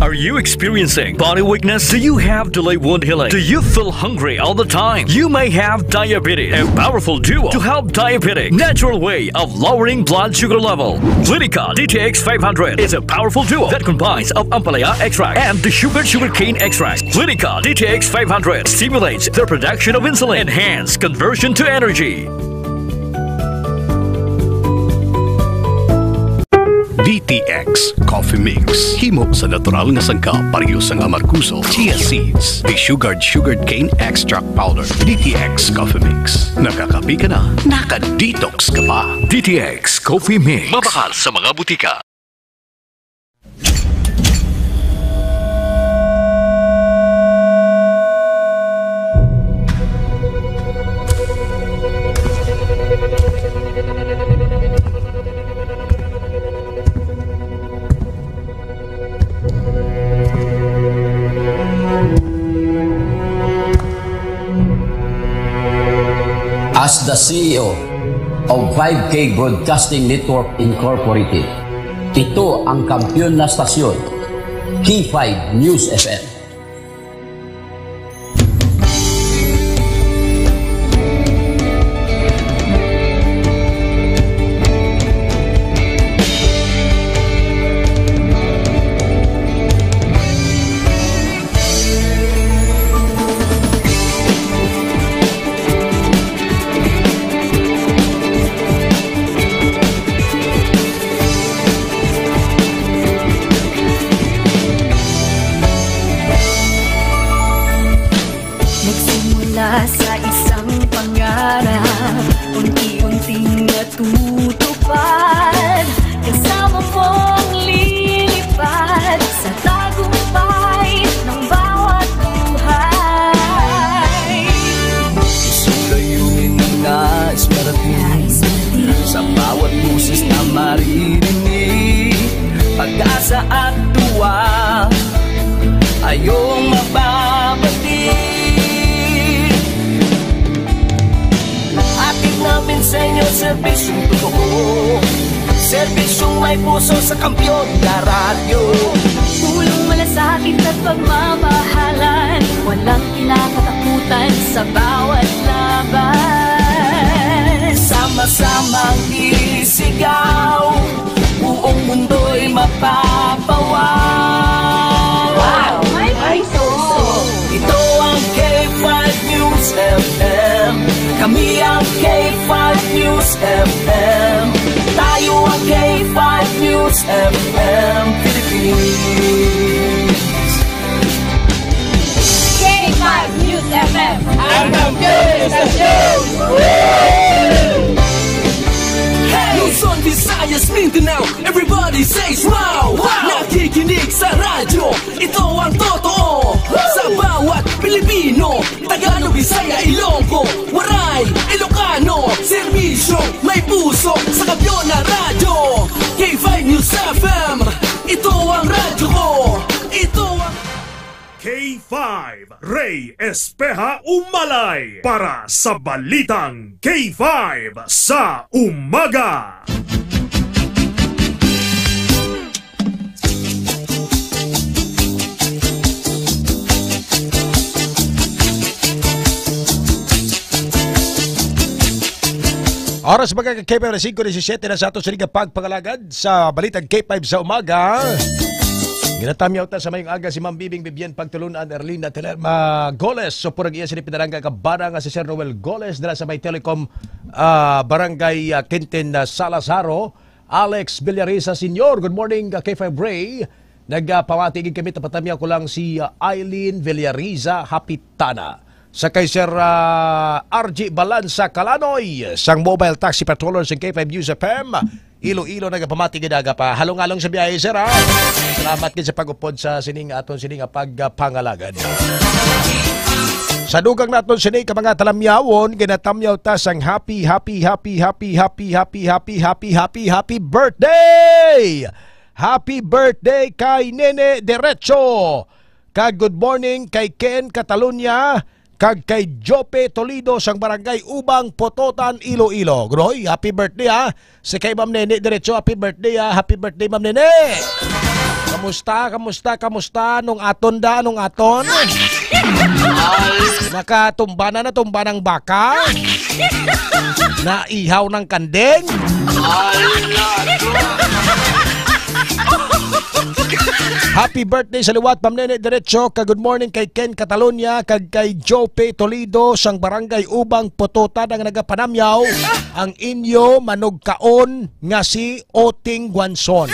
Are you experiencing body weakness? Do you have delayed wound healing? Do you feel hungry all the time? You may have diabetes. A powerful duo to help diabetic. Natural way of lowering blood sugar level. Clinica DTX 500 is a powerful duo that combines of ampalaya extract and the sugarcane extract. Clinica DTX 500 stimulates the production of insulin, enhance conversion to energy. DTX Coffee Mix. Himo sa natural nga sangka pareho sang amarkuso, chia seeds, sugared cane extract powder. DTX Coffee Mix. Nakakapi ka na, naka-detox ka pa. DTX Coffee Mix. Mabahal sa mga butika. As the CEO of 5K Broadcasting Network Incorporated, ito ang kampiyon na stasyon, K5 News FM. Sa isang pangarap, unti-unting natutupad, kasama mong lilipad sa tagumpay ng bawat buhay. Isang layunin na nais marating sa bawat busis na maririnig, pag-asa at tuwa ayong mababatid. Namin sa inyo, serbisyong totoo, serbisyong may puso sa kampiyon na radyo. Tulong malasakit at pagmamahalan, walang kinakatakutan sa bawat laban. Sama-samang isigaw, buong mundo'y mapapawaw. Wow, may puso! Ito ang K5 News FM. Kami ang K5 News FM. Tayo ang K5 News FM Philippines. K5 News FM. Ang kampiyon sa show! Luzon, Visayas, Mindanao, everybody says wow! Nakikinig sa radyo, ito ang totoo. Sa bawat Pilipino, Tagalog, Bisaya, Ilonggo, Waray, Ilocano, serbisyo may puso sa kampiyon na radyo. K5 News FM, ito ang radyo ko. Ito ang K5 Ray Espeja Umalay para sa Balitang K5 sa Umaga. Oras mga K5 na 5:17 na sa ato sa liga pagpangalagad sa Balitang K5 sa Umaga. Ginatamyaw ta sa mayong aga si Ma'am Bibing Bibian Pagtulunan Erlina Telerma Goles. So purag iya sila pinarangay kabara nga si Sir Noel Goles dala sa may Telecom Barangay Quintin Salazaro. Alex Villarisa Sr. Good morning K5 Ray. Nagpawatigin kami, tapatamyaw ko lang si Eileen Villarisa Hapitana. Sa kay Sir RG Balansa Kalanoy, sang mobile taxi patroller sa K5 News FM. Ilo-ilo nagapamati ginaga pa. Halong-halong sa biyahe, sir, ha? Salamat din sa pag-upod sa sining aton sining pagpangalagan. Sa dugang naton sining ka mga talamyawon, ginatamyaw ta sang happy birthday! Happy birthday kay Nene Derecho! Kag good morning kay Ken Catalunya, kag kay Jope Toledo sang barangay Ubang Pototan, Iloilo. Groy, happy birthday ha. Si kay Ma'am Nene Diretso, happy birthday ha. Happy birthday Ma'am Nene. Kamusta nung aton nung aton? Nakatumba na tumba ng baka? Naihaw ng kandeng? Happy birthday sa liwat, Ma'am Nene Diretso. Good morning kay Ken Catalonia, kag kay Jope Toledo, sang barangay Ubang Pototan ang nagapanamyaw ang inyo manugkaon nga si Oting Guanson.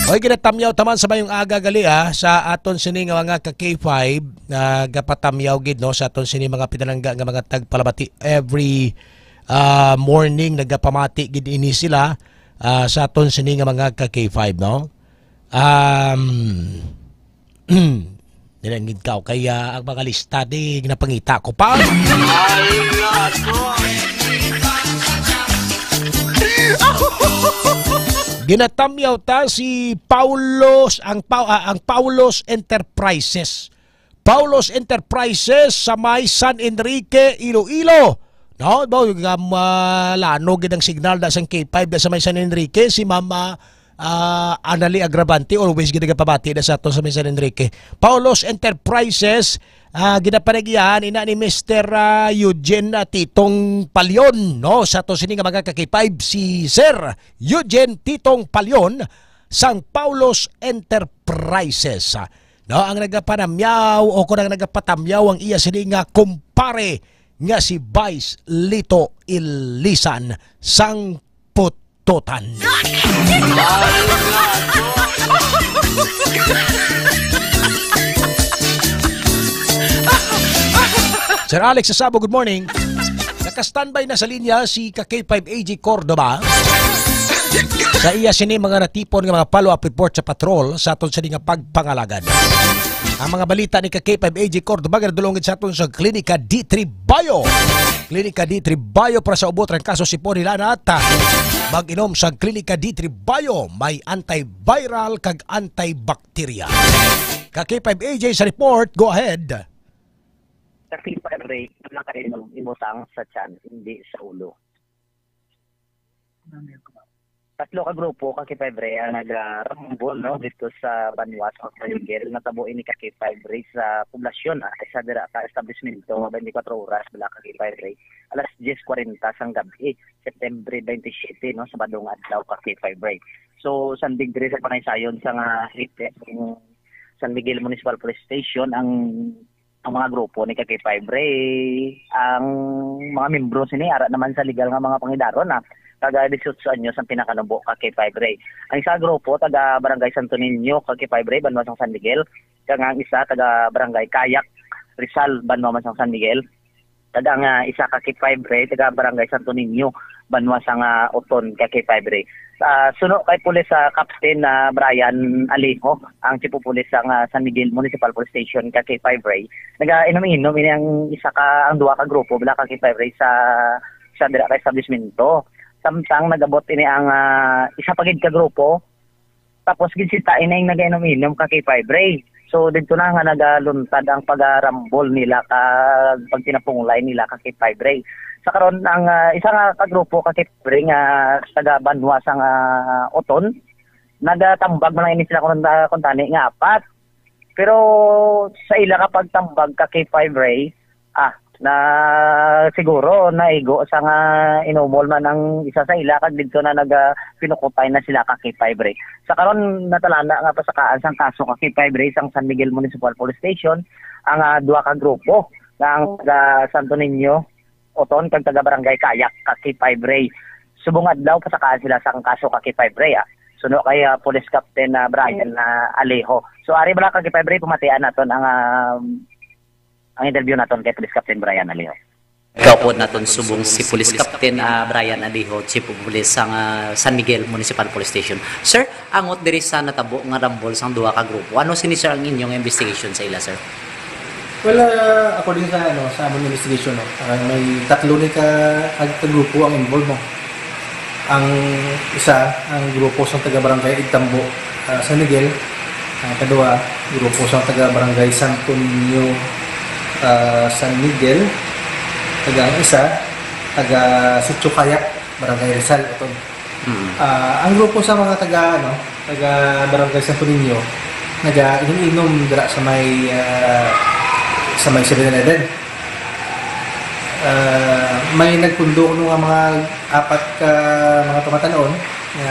Oy, ginatamyaw taman sa mayong aga gali sa aton sini nga mga ka K5 na gapatamyaw gid no sa aton sini mga pinalangga nga mga tagpalabati every morning nagapamati gid ini sila sa aton sini nga mga ka K5 no. Nilangid ka kaya ang mga lista di ginapangita ko pa. Ginatamyaw ta si Paulos ang Paulos Enterprises. Paulos Enterprises sa may San Enrique, Iloilo. No, ba lano gid ang signal da sang K5 da sa may San Enrique si Mama Anali Agravante always gid pabati da sa ato sa may San Enrique. Paulos Enterprises ginapanagyan ina ni Mr. Eugene Titong Palyon no sa to sini nga mga ka-K5 si Sir Eugene Titong Palyon sang Paulos Enterprises no ang nagapanamyaw o kung ang nagapatamyaw ang iya sini nga kumpare nga si Vice Lito Ilisan sang Pututan. Sir Alex Sasabo, good morning. Naka-standby na sa linya si K5AG Cordoba. Sa iya sini mga natipon ng mga follow-up report sa patrol sa aton sa nga pagpangalagad. Ang mga balita ni K5AG Cordoba gadulongin sa aton sa Klinika D3 Bio. Klinika D3 Bio para sa ubot ng kaso sipon nila na at mag-inom sa Klinika D3 Bio may antiviral kag antibacteria. K5AG sa report, go ahead. Sa fever rate, nakainom imutang sa tiyan, hindi sa ulo. Tatlo ka grupo, K5 ang nag-rambol no, dito sa Banwas o Kalingel. Natabuin ni K5 sa poblasyon sa dira ka establishmento 24 oras mula K5 alas 10:40 sang gabi, September 27 no, sa badong adlaw K5. So, San Degree sa panaysayon sa San Miguel Municipal Police Station ang mga grupo ni K5 ang mga membro sini ara naman sa legal nga mga pangidaron na taga 18 anyos ang pinakanubo K5. Ang isa grupo taga Barangay Santo Niño K5 Banwasang San Miguel, kang ang isa taga Barangay Kayak Rizal Banwasang San Miguel, taga nga isa K5 taga Barangay Santo Niño Banwasang Oton K5. Suno kay pulis sa Captain Brian Alejo, ang chief of police sa San Miguel Municipal Police Station K5. Naga-inom-inom ini ang isa ka ang duha ka grupo bila K5 sa dira ka establishmento. Samtang nagabot ini ang isa pagid ka grupo tapos gid sita ini ang naga-inom-inom K5. So dito na nga nagaluntad ang pagarambol nila kag pagtinapungulay nila K5. Sa karon ang isa nga ka grupo K5 nga taga Banwas ang Oton, nagatambag man ini sila kun tani nga apat. Pero sa ila kapag tambag K5 na siguro naigo sa nga inumol man ang isa sa ila kag dito na pinukupay na sila K5. Sa karon natalana nga pasakaan sang kaso K5 sang San Miguel Municipal Police Station ang duha ka grupo ng Santo Niño Oton kag taga Barangay Kayak K5. Subong adlaw pasakaan sila sang kaso K5. Suno kay Police Captain Brian Alejo. So ari bala K5 pamatian naton ang interview naton kay Police Captain Brian Alejo. Kaupod naton subong si Police Captain Brian Alejo, Chief of Police sang San Miguel Municipal Police Station. Sir, angot diri sa natabo nga rambol sang duha ka grupo. Ano sini sir ang inyong investigation sa ila, sir? Well, according sa sa among investigation, may tatlo ni ka grupo ang involved mo. Ang isa, ang grupo sa taga Barangay Igtambo, San Miguel. Ang kadua, grupo sa taga Barangay Santo Niño, San Miguel. Ang isa, taga Sitio Kayak, Barangay Rizal. Ang grupo sa mga taga Barangay Santo Niño, nag-inom dira sa may 7-Eleven. May nagpundo ng mga apat ka mga tumatanon na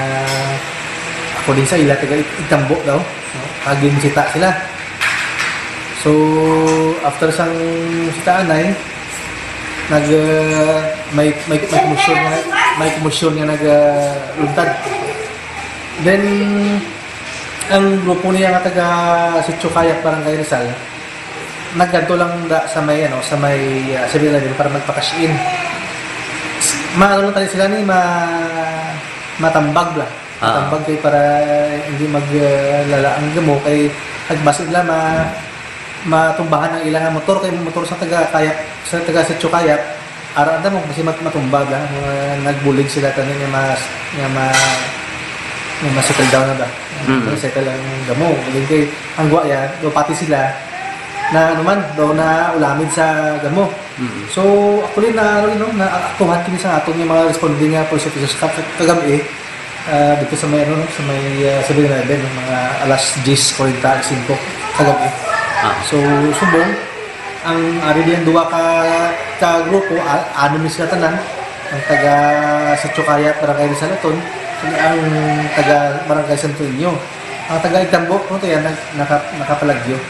ako din sa ila taga itambo daw, no? Aging sita sila. So after sang sitaanay may komosyon nga nagluntad. Then ang grupo niya nga taga Sitio Kayak Barangay Rizal nagganto lang sa may 7-Eleven para magpa-cash in. Maano tayo sila ni matambag la. Matambag kay para hindi maglala ang gamo kay nagbasa nila matumbahan ang ilang motor kay motor sa taga Sitio Kayak ara mo kasi matumbag la nagbulig sila tanan nga ma-settle down na ba. Settle ang gamo. Kay ang guaya do pati sila na naman daw na ulamid sa gamo. So actually na aktuhan kini sa aton yung mga responding nga police officers kagabi dito sa may 7-Eleven mga alas 10:45 kagabi. So subong ang ari diyan duwa ka grupo ano ni sila tanan ang taga Sitio Kayak Barangay Rizal aton ang taga Barangay Santo Niño. Ang taga Itambo no to yan nakapalagyo.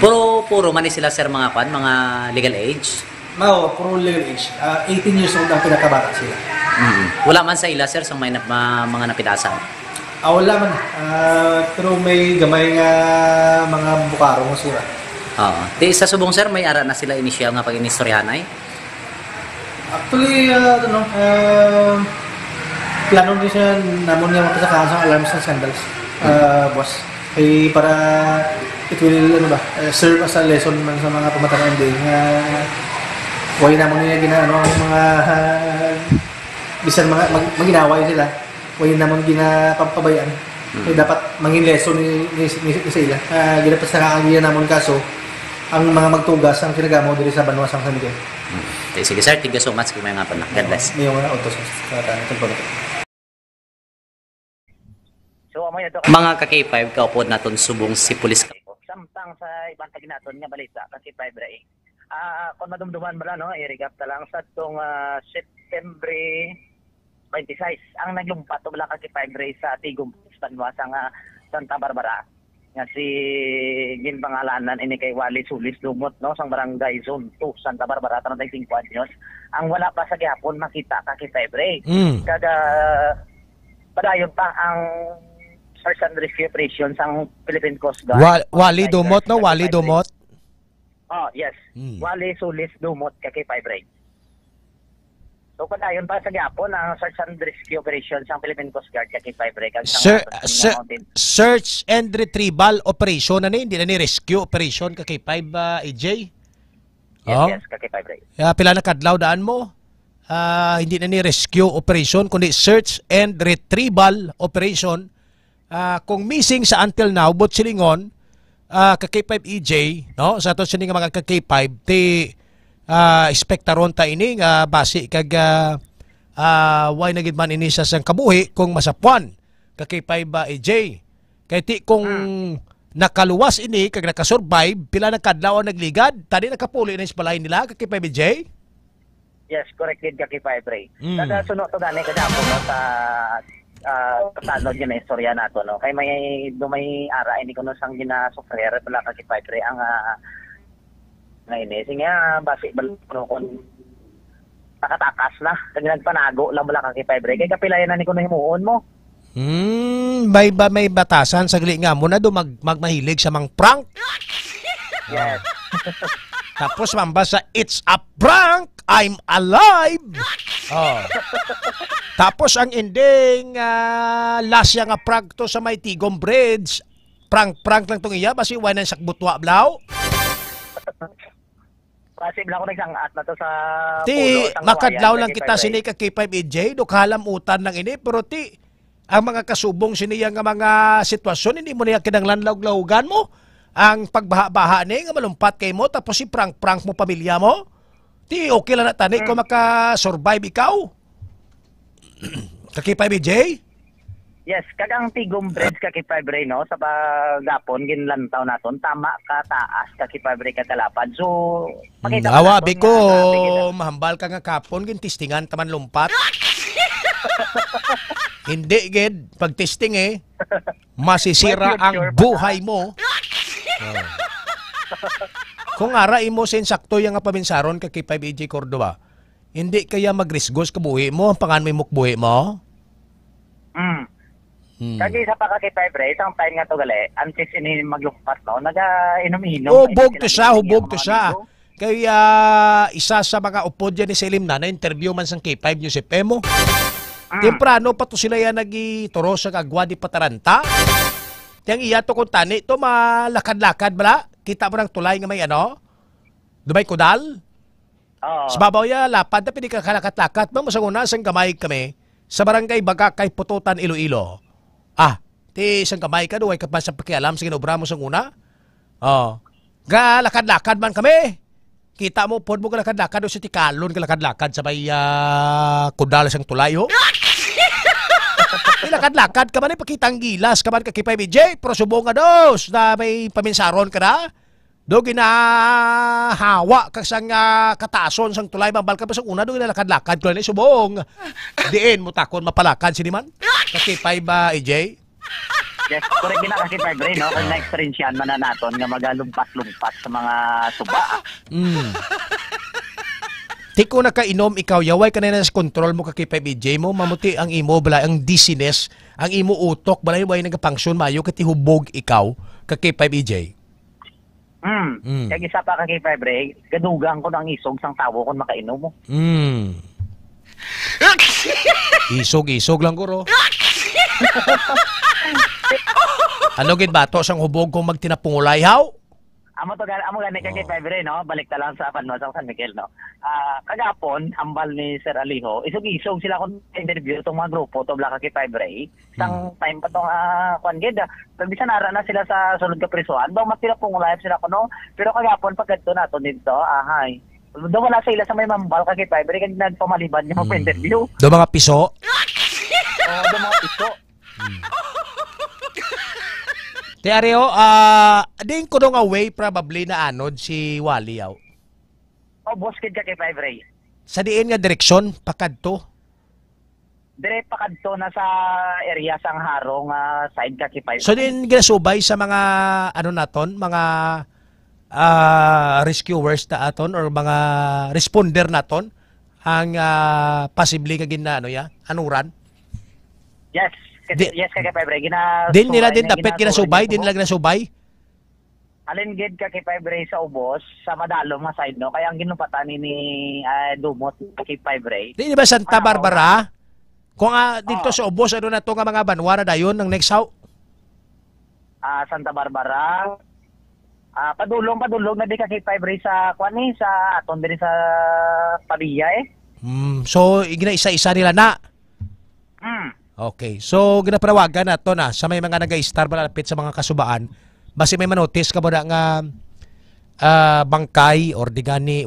Puro man sila sir mga mga legal age? Puro legal age. 18 years old ang pinakabata sila. Wala man sa ila sir sa may mga napidasan? Wala man. Pero may gamay nga mga bukaro mo sila. Di sa subong sir may ara na sila initial nga pag-inistoryahanay? Actually, plano din siya namon nga mapasakahan sa alarms and sandals. Boss. Para it will serve as a lesson man sa mga pamatangan din nga way namon niya ginaano ang mga bisan mga maginaway sila way namon ginapapabayaan kaya dapat mangin lesson ni sila ginapas na kakagiyan namon kaso ang mga magtugas ang kinagamo diri sa Banwas ang San Miguel. Sige sir, thank you so much kung may nga pa na. God bless. May mga autos sa mga ka-K5 kaupod naton subong si pulis samtang sa ibang taginaton nga balita kasi K5 ra kung madumduman bala no irigap ta lang sa tong September 26 ang naglumpat bala ka K5 sa Tigum Banwas nga Santa Barbara nga si ginpangalanan ini kay Wally Sulis Lumot no sang Barangay Zone 2 Santa Barbara 35 anyos ang wala pa sa gihapon makita ka K5 kada padayon pa ang Search and Rescue Operations ang Philippine Coast Guard. Wally Dumot, no? Wally Dumot? Yes. Wally Sulis Dumot, kay 5 So, padayon pa sa Gapon, ang Search and Rescue Operations ang Philippine Coast Guard, kay 5 Search and Retrieval Operation, ano hindi na ni Rescue Operation, kay 5 AJ? Yes, kay 5 Pila na kadlaw daan mo? Hindi na ni Rescue Operation, kundi Search and Retrieval Operation. Kung missing sa until now bot silingon ka K5 EJ no sa ato sini nga mga ka K5 ti spektaron ta ini nga base kag why nagid man ini sa sang kabuhi kung masapuan ka K5 EJ kay ti kung nakaluwas ini kag nakasurvive pila na kadlaw ang nagligad tani nakapuli na isbalay nila ka K5 EJ. Yes, correct din ka K5 kada sunod to gani kada po no sa katanod yun na istorya nato no kay may ara ini kuno sang ginasufrer pala ka K5 ang na ini nga basi balo kon takatakas na kag nagpanago lang bala ka K5 kay kapilayan na ni kuno himuon mo may batasan sagli nga mo na do magmahilig sa mang prank. Yes. Tapos mambasa it's a prank I'm alive. Tapos ang ending lasya nga prank to sa may Tigom Bridge. Prank lang tong iya basi wala nang sakbutwa blaw. Kasi bla ko nagsangat na to sa pulo. Makadlaw lang kita sini ka K5 EJ do kalamutan lang ini pero ang mga kasubong siniya nga mga sitwasyon hindi mo niya kinanglan lawgan mo. Ang pagbaha-baha ni nga malumpat kay mo tapos si prank mo pamilya mo. Okay lang na tani kung maka-survive ikaw. K5 EJ? Yes, kagang tigom bridge ka kipabre no sa pagapon ginlantaw naton tama ka taas ka kipabre ka kalapad. So makita awabi ko mahambal ka nga kapon gin testingan taman lumpat. Hindi gid pag testing masisira ang buhay mo. Kung ara imo sensakto yang nga paminsaron ka kay 5AJ Cordova, hindi kaya magrisgos ka buhi mo, pangan may mukbuhi mo? Kagi sa pakakipabre, isang time nga to gali, antes ini maglumpat no, naga-inom-inom. Hubog to siya. Kaya isa sa mga upod yan ni Selim na interview man sang K5 News FM mo. Temprano pa to sila yan nagituro sa kagwa di Pataranta. Yang iya to kung tani, to malakad-lakad bala. Kita mo ng tulay nga may Dumay kudal. Sa babaw ya, lapad na pinikakalakat-lakat. Masanguna sang gamay kami sa barangay Bagakay, Pututan, Iloilo. Ti isang kamay ka doon, ay kapag sa pakialam sa ginobra mo sa una. Lakad-lakad man kami. Kita mo, pod mo lakad-lakad doon sa tikalon, lakad-lakad sa may kudal sang tulayo. Lakad-lakad ka man, ipakita ang gilas ka man kakipay BJ, pero subong nga dos na may paminsaron ka na. Do ginahawa ka sang katason sang tulay, mabal ka pa sa una, do ginalakad-lakad ko na subong. Diin mo takon mapalakad siniman. Kakipay ba, EJ? Yes, correct na kakipay, Bray, no? Kung na-experience yan man na naton nga magalumpat-lumpat sa mga suba. Ti ko nakainom ikaw, yaway ka na sa control mo kakipay BJ mo, mamuti ang imo, bala, ang dizziness, ang imo utok, bala yung nagapangsyon mayo, kati hubog ikaw, kakipay BJ. Kaya isa pa kakipay, Bray, gadugang ko ng isog sang tawo kung makainom mo. Isog lang guro. Ano gid bato sang hubog kung magtinapungulay haw? Amo gani kay Fibre no, balik ta lang sa Panwa sa San Miguel no. Kagapon hambal ni Sir Aliho, isog-isog sila kon interview tong mga grupo to bla kay Fibre. Sang time pa tong kwan gid, bisan ara na sila sa sulod ka prisuan, daw magtinapungulay sila kuno, pero kagapon pagkadto nato dito, do wala sila sa may mambal kay Fibre kag nagpamaliban yung interview. Do mga piso? Do mga piso. Te Areo, din ko nga way probably na anod si Wally yaw. Boss kid ka kay Fibre. Sa diin nga direksyon pakadto? Dire pakadto na sa area sang harong side ka kay Fibre. So din ginasubay sa mga naton, mga rescuers ta aton or mga responder naton ang possibly ka anuran? Yes. Yes, kay Fibre. Din nila din dapat ginasubay, din nila ginasubay. Alin gid ka kay Fibre sa ubos, sa madalom nga side no, kaya ang ginupatan ni Dumot kay Fibre. Di ba Santa Barbara? Kung dito sa ubos na to nga mga banwa na dayon ng next how? Santa Barbara. Padulong na di ka kay Fibre sa kwani sa aton diri sa Pavilla So igina-isa-isa nila na. Okay. So, ginaparawagan na to na sa may mga nag-star malapit sa mga kasubaan. Basi may manotis ka ba na nga bangkay or di gani.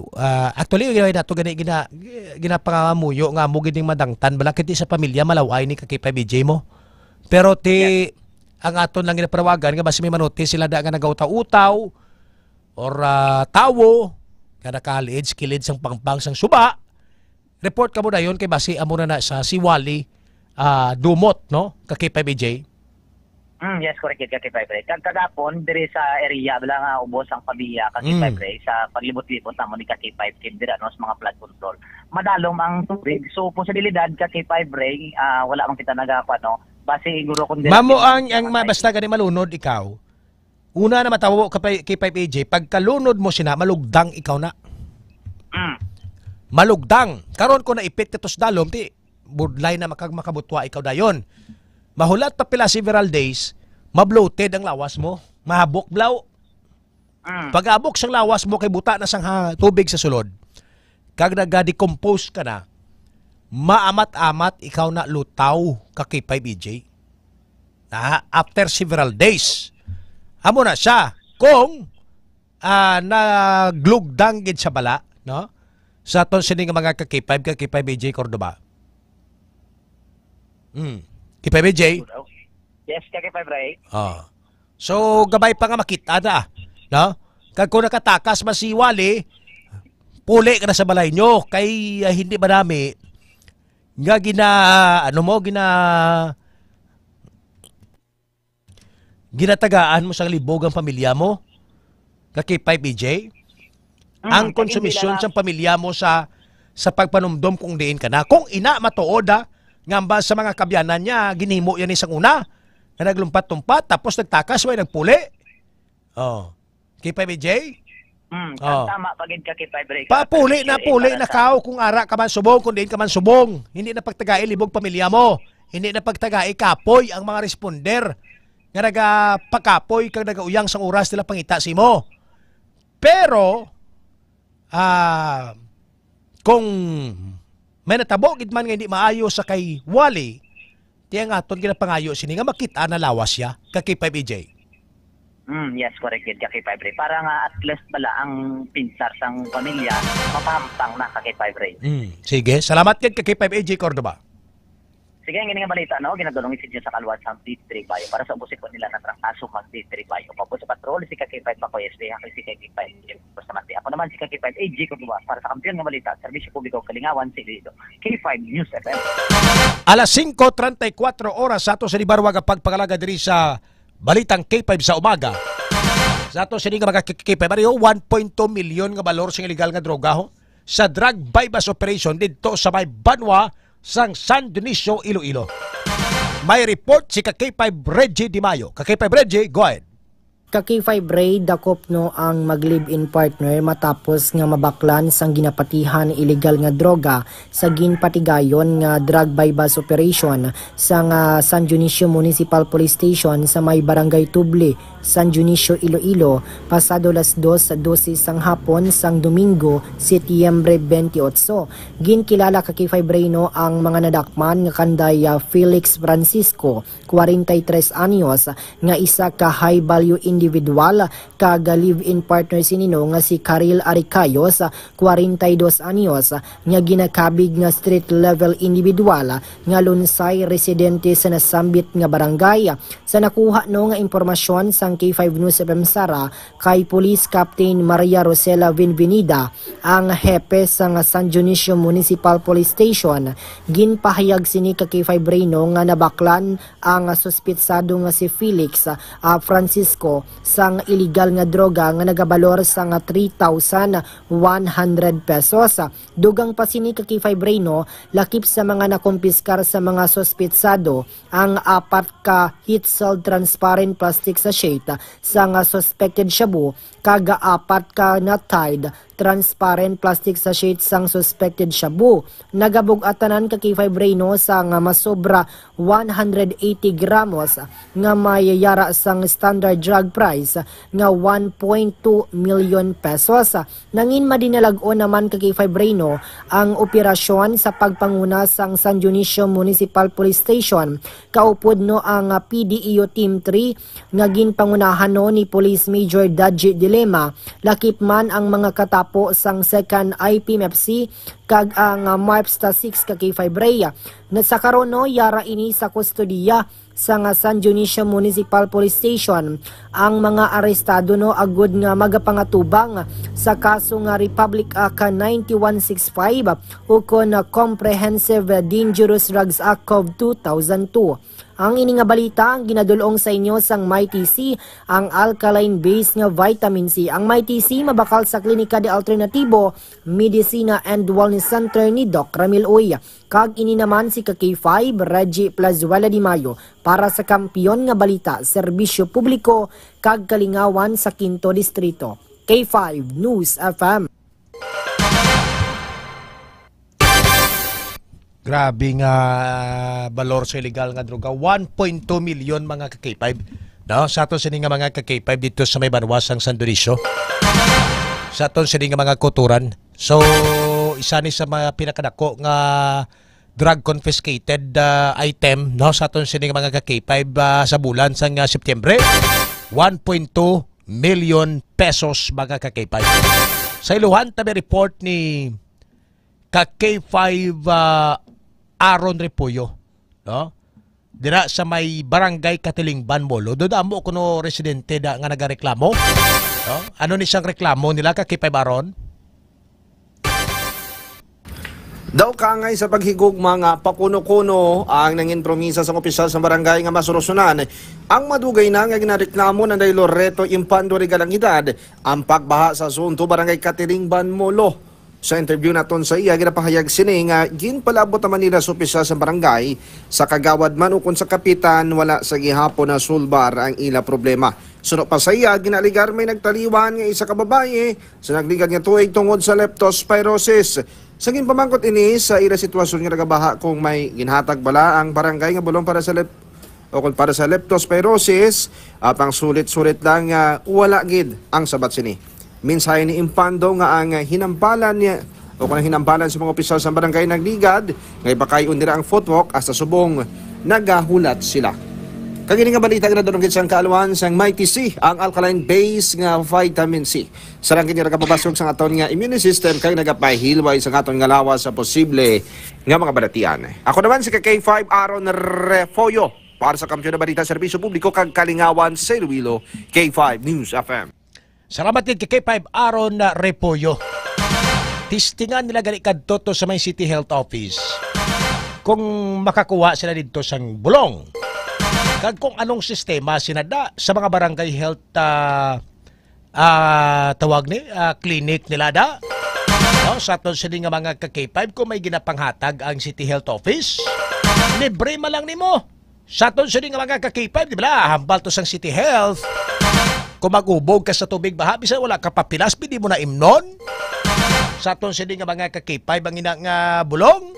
Actually, ginawa na to ginapangamuyo nga mo gining madangtan. Balakit sa pamilya malaway ni kakipay BJ mo. Pero ang aton lang ginaparawagan nga basi may manotis sila da nga nagautaw-utaw or tawo kada college kilid sang pangpang sang suba. Report ka mo na yun kay basi amo na sa si Wally Dumot, no? Kakipay BJ? Yes, correct kay Fibre. Kagapon, diri sa area, wala nga ubos ang Pavilla, kakipay Fibre, sa paglibot-libot tamo ni kakipay Kim, dira no, sa mga flood control. Madalom ang tubig. So, posibilidad kakipay Fibre, wala mang kita nagapa, no? Base, iguro kung dira. Mamo, ang basta gani malunod ikaw, una na matawo kay BJ, pagkalunod mo sina, malugdang ikaw na. Malugdang. Karon ko na ipit katos dalom, borderline na makabutwa ikaw dayon. Mahulat pa pila several days, mabloated ang lawas mo, mahabok blaw. Pag-abok sang lawas mo kay buta na sang tubig sa sulod. Kag nag-decompose ka na, maamat-amat ikaw na lutaw kakipay BJ. After several days. Amo na siya kung naglugdang gid sa bala, no? Sa aton sining mga kakipay BJ Cordova. Kipay BJ? Yes, Kaki 5 Ray. So gabay pa nga makita na, no? Kag kung nakatakas masiwali, puli ka na sa balay nyo kay hindi ba nami nga ginatagaan mo sa libog ang pamilya mo kaki 5EJ ang konsumisyon sa pamilya mo sa pagpanumdom kung diin ka na kung ina matuod nga ba sa mga kabyanan niya ginhimo yan isang una na naglumpat-tumpat tapos nagtakas way nagpuli kay 5EJ tama pagid Kaki 5 Ray. Puli na kao kung ara ka man subong kung diin ka man subong hindi na pagtagai libog pamilya mo hindi na pagtagai kapoy ang mga responder nga nagapakapoy kag nagauyang sang oras nila pangita si mo. Pero kung may natabo gid man nga hindi maayo sa kay Wally, tiya nga aton ginapangayo sini nga makita na lawas siya kay 5EJ. Yes, correct yun, Kaki 5 Ray. Para nga at least bala ang pinsar sang pamilya, mapahamtang na Kaki 5 Ray. Sige, salamat kay 5EJ Cordoba. Sige, ang nga balita, no? Ginadulong isin sa kalwat sa D3 Bayo para sa ubusin ko nila na trangkaso mag D3 Bayo. Papo sa patrol, si Kaki 5 Pakoy SD, ako si Kaki 5 basta mati. Ako naman si Kaki 5 AG Cordoba para sa kampiyon nga balita, Serbisyo Publiko Kalingawan, si Lido. K5 News FM. Alas 5:34 oras sa ato sa Libarwag pagpagalaga diri sa Balitang K5 sa umaga. Sa ato sini nga mga K5 ariyo 1.2 milyon nga balor sa illegal nga droga sa drug bypass operation dito sa may Banwa sang San Dionisio, Iloilo. May report si K5 Reggie Di Mayo. K5 Reggie, go ahead. Kaki 5 Ray dakop no ang mag-live-in partner matapos nga mabaklan sang ginapatihan illegal nga droga sa ginpatigayon nga drug bypass operation sa San Dionisio Municipal Police Station sa may Barangay Tubli, San Dionisio, Iloilo, pasado las 2:12 sang hapon sang Domingo, Setyembre 28. Ginkilala Kaki 5 Ray no ang mga nadakman nga kanday Felix Francisco, 43 anyos, nga isa ka high value individual kag live-in partner sinino nga si Karil Aricayos, 42 anyos, nga ginakabig nga street level individual nga lunsay residente sa nasambit nga barangay. Sa nakuha no nga impormasyon sang K5 News FM Sara kay Police Captain Maria Rosela Vinvenida, ang hepe sa San Dionisio Municipal Police Station, ginpahayag sini ka K5 Reno nga nabaklan ang suspitsado nga si Felix Francisco sang illegal nga droga nga nagabalor sa 3,100 pesos. Dugang pa sini ka K5 Reno lakip sa mga nakumpiskar sa mga suspitsado ang 4 ka heat-sealed transparent plastic sachet sa suspected shabu kag 4 ka na-tied transparent plastic sachet sang suspected shabu. Nagabug-atanan ka K5 Reno sang masobra 180 gramos nga mayayara sang standard drug price nga 1.2 million pesos. Nangin madinalagon naman ka K5 Reno ang operasyon sa pagpanguna sang San Dionisio Municipal Police Station. Kaupod no ang PDEO Team 3 nga ginpangunahan no ni Police Major Dadji Dilema. Lakip man ang mga katapo sang second IPMFC kag ang MARPSTA 6 ka K5 Ray. Sa karon no yara ini sa kustodiya sa San Dionisio Municipal Police Station ang mga arestado no agud nga magapangatubang sa kaso nga Republic Act 9165 ukon Comprehensive Dangerous Drugs Act of 2002. Ang ini nga balita ang ginadulong sa inyo sang MyTC, ang alkaline-based nga vitamin C. Ang MyTC mabakal sa Klinika de Alternativo, Medicina and Wellness Center ni Doc Ramil Uy. Kag ini naman si K5 Reggie Plazuela Di Mayo para sa kampiyon nga balita, serbisyo publiko kag kalingawan sa Quinto Distrito. K5 News FM. Grabe nga balor sa illegal nga droga. 1.2 million mga ka-K5. No? Sa aton sini nga mga ka-K5 dito sa may Banwas ang San Dionisio. Sa aton sini nga mga kuturan. So, isa ni sa mga pinakadako nga drug confiscated item no? Sa aton sini nga mga ka-K5 sa bulan sa Setyembre. 1.2 million pesos mga ka-K5. Sa iluhan tabi report ni ka-K5 Aaron Repuyo, no? dira sa may barangay Katilingban Molo. Doon amo kuno residente da nga nagareklamo. No? Ano ni siyang reklamo nila ka K5 Aron? Daw kangay sa paghigugma nga pakuno-kuno ang nanginpromisa sa opisyal sa barangay nga masolusyonan ang madugay na nga ginareklamo na day Loreto Impando Regalangidad ang pagbaha sa Zone 2 Barangay Katilingban Molo. Sa interview naton sa iya, ginapahayag sini nga ginpalabot naman nila sa opisyal sa barangay sa kagawad man ukon sa kapitan wala sa gihapon na sulbar ang ila problema. Suno pa sa iya, ginaligar may nagtaliwan nga isa ka babae sa nagligad nga tuig tungod sa leptospirosis. Sa ginpamangkot ini sa ila sitwasyon nga nagabaha kung may ginhatag bala ang barangay nga bulong para sa leptospirosis at ang sulit-sulit lang wala gid ang sabat sini. Minsay ni Impando nga ang hinampalan niya o kung hinampalan sa mga opisyal sa barangay nagligad ngay bakay undira ang footwalk hasta subong nagahulat sila. Kagini nga balita nga doon sa kaaluan sang Mighty C ang alkaline base nga vitamin C. Sarang kini nagapabasog sa aton nga immune system kay nagapahilway sa aton nga lawas sa posible nga mga balatian. Ako naman si K5 Aron Refoyo para sa Kampiyon na Balita Serbisyo Publiko kag Kalingawan sa Iloilo, K5 News FM. Salamat din kay K5 Aron na Repoyo. Tistingan nila gali kadto to sa may City Health Office. Kung makakuha sila dito sang bulong. Kag kung anong sistema sinada sa mga barangay health tawag ni clinic nila da. No, sa aton sila nga mga K5 kung may ginapanghatag ang City Health Office. Libre man lang nimo. Sa aton sila nga mga K5, di ba? Hambal to sang City Health. Kung mag-ubog ka sa tubig baha, bisan wala ka papilas, pwede mo na imnon. Sa aton sila nga mga K5 ang ina nga bulong.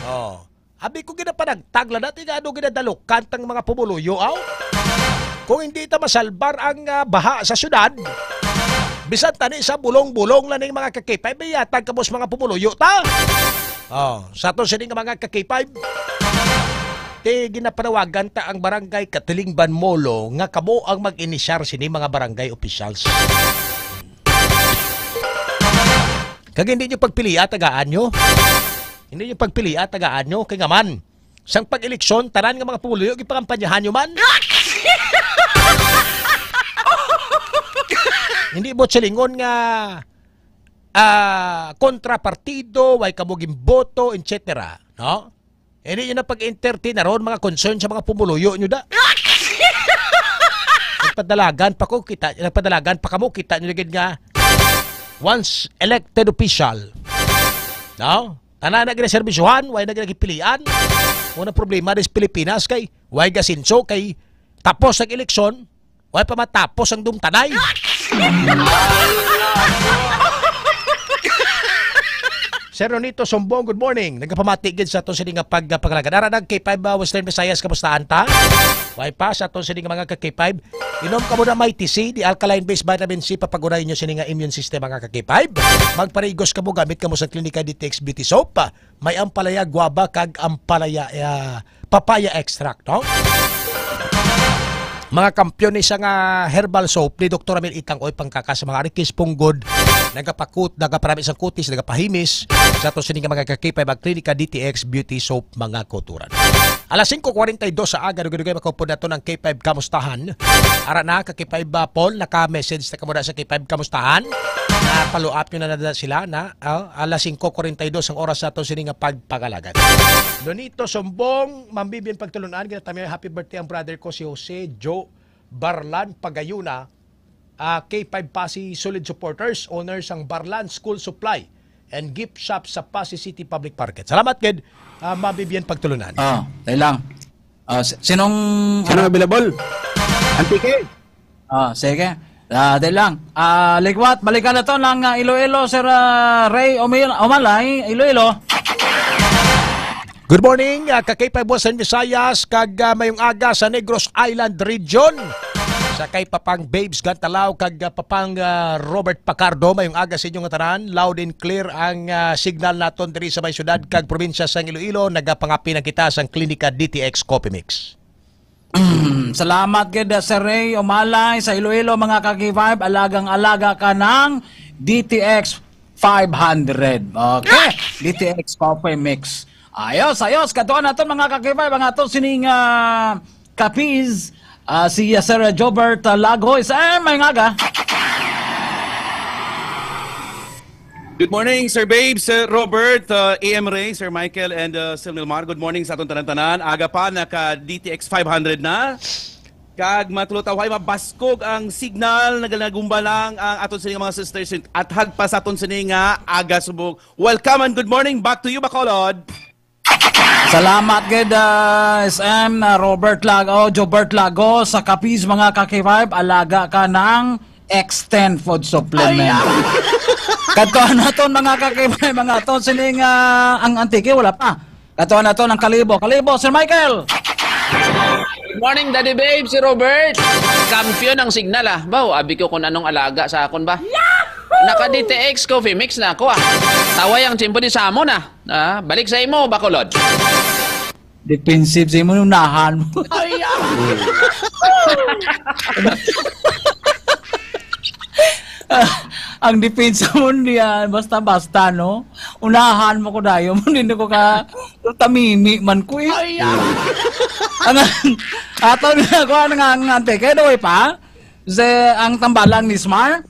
Oh. Abi ko ginapanagtagla natin nga ano ginadalukan tang mga pumuluyo, aw. Kung hindi ta masalbar ang baha sa syudad, bisan tani sa bulong-bulong lang ng mga K5, may yatag kabos mga pumuluyo ta. Oh. Sa aton sila nga mga K5, ginapanawagan ta ang barangay Katilingban Molo nga kamo ang mag-inisyar sini mga barangay officials. Kag hindi nyo pagpiliya tagaan nyo. Hindi nyo pagpiliya tagaan nyo. Kaya nga man, sang pag-eleksyon, tanan nga mga pumuloy, ipakampanyahan nyo man. Hindi mo silingon nga kontrapartido, way kamuging boto, etc. No? Hindi nyo na pag-entertain na ron mga concern sa mga pumuluyo nyo da. Nagpadalagan pa kamo kita nyo ligid nga once elected official. No? Tanan na ginaserbisyuhan, way na ginagipilian. Una problema des Pilipinas kay way gasinso kay tapos ang eleksyon, way pa matapos ang dumtanay. Sir Ronito Sombong, good morning. Nagpamatigid sa itong sining pagpagalagan. Aranag K5 Western Visayas, kamustahan ta? Way pa sa itong sining mga K5. Inom ka muna Mighty C, di alkaline-based vitamin C, papagunayin nyo sining immune system mga K5. Magparigos ka mo, gamit ka mo sa klinika DTX Beauty Soap. May ampalaya guava kag ampalaya papaya extract, no? Mga kampiyon ni isang herbal soap ni Dr. Amel Itang Oy pangkakas sa mga arikis punggod, nagaparami isang kutis, nagapahimis sa ito sining mga kakipay magklinika DTX Beauty Soap mga kuturan. Alas 5:42 sa aga, dugay makaupo na ito ng K5 Kamustahan. Ara na, kakipay Paul, naka-message na kamuna sa K5 Kamustahan. Follow up nyo na sila na alas 5:42 ang oras sa ito sining pagpagalagan. Donito Sombong, mambibin pagtulunan, ginatami happy birthday ang brother ko si Jose Joe Barlan Pagayuna, K5 Pasig Solid Supporters, owners ang Barlan School Supply and Gift Shop sa Pasig City Public Market. Salamat, Ged. Mabibigyan pagtulunan. Tayo lang. Sinong available? Antike. Sige. Tayo lang. Likwat, balikan na to ng Iloilo, Sir Ray Omalay, Iloilo. Good morning, kakay Western Visayas, kag mayong aga sa Negros Island Region. Sa kay Papang Babes Gantalaw, kag Papang Robert Pacardo, mayong aga sa inyong tanan. Loud and clear ang signal naton diri sa may syudad kag probinsya sa Iloilo. Nagapangapi na kita sa klinika DTX Coffee Mix. Salamat gid Sir Ray Omalay sa Iloilo, mga kaki-5. Alagang-alaga ka ng DTX 500. Okay, DTX Coffee Mix. Ayos, katuan nato mga kakibay, mga ato sining kapiz, si Sir Jobert Lago. May ngaga. Good morning, Sir Babe, Sir Robert, AM Ray, Sir Michael, and Sir Milmar. Good morning sa atong tanan-tanan. Aga pa, naka DTX 500 na. Kag matulutaway, mabaskog ang signal, nagalagumba lang ang aton sining mga sisters at hagpa sa aton sining aga subog. Welcome and good morning. Back to you, Bacolod. Salamat gid SM Robert Lago, Jobert Lago sa kapiz mga kaki-vibe. Alaga ka ng Extend Food Supplement. Katuan naton mga kakibay, mga aton sining ang antike wala pa. Katuan naton ang kalibo. Kalibo, Sir Michael. Good morning, Daddy Babe, si Robert. Kampiyon ang signal Baw, abi ko kung anong alaga sa akon ba. Naka DTX Coffee Mix na ako Taway ang tsimpo ni Samo na. Balik sa imo, Bacolod. Defensive sa imo nunahan mo. Ang depensa mo niya, basta-basta, no? Unahan mo ko dayo, hindi ko ka tamimi man ko eh. Ato na ko ang antike, doy pa? Ang tambalang ni Smar?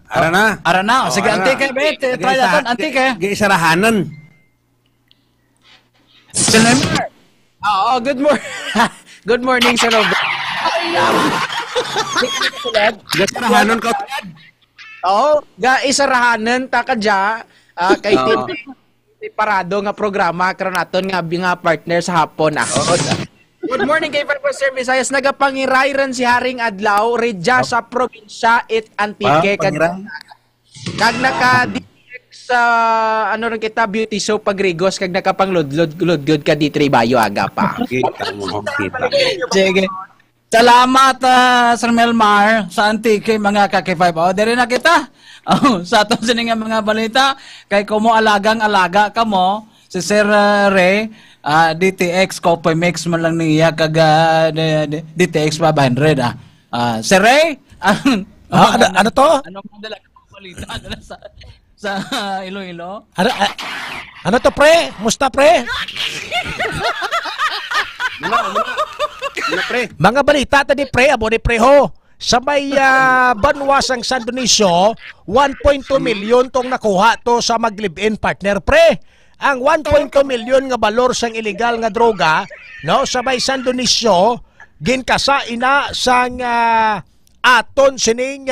Arana. Sige, antike, bet. Try natin, antike. Giisarahanan. Selemar. Good morning. Good morning, Sir Robert. Giisarahanan ka. Isarahanan ta kadya kay team parado nga programa karon naton nga partner sa hapon Good morning kay Professor Visayas, nagapangirayran si Haring Adlaw redya sa probinsya Antique kag naka sa ano rin kita beauty show pagrigos kag nakapangludlod good ka di Bayo aga pa. Sige. Salamat Sir Melmar sa Antique mga kaki-5. Dere na kita. Sa aton sining mga balita kay kumo alagang-alaga kamo si Sir Ray DTX Coffee Mix man lang niya kag DTX 500 Sir Ray ano to? Ano man dala balita sa Iloilo? Ano to pre? Musta pre? Mga balita tadi pre, abo ni preho. Sa may banwasang San Dionisio, 1.2 million tong nakuha to sa mag-live-in partner pre. Ang 1.2 million nga balor sang illegal nga droga, no, sa may San Dionisio, ginkasa ina sang aton sining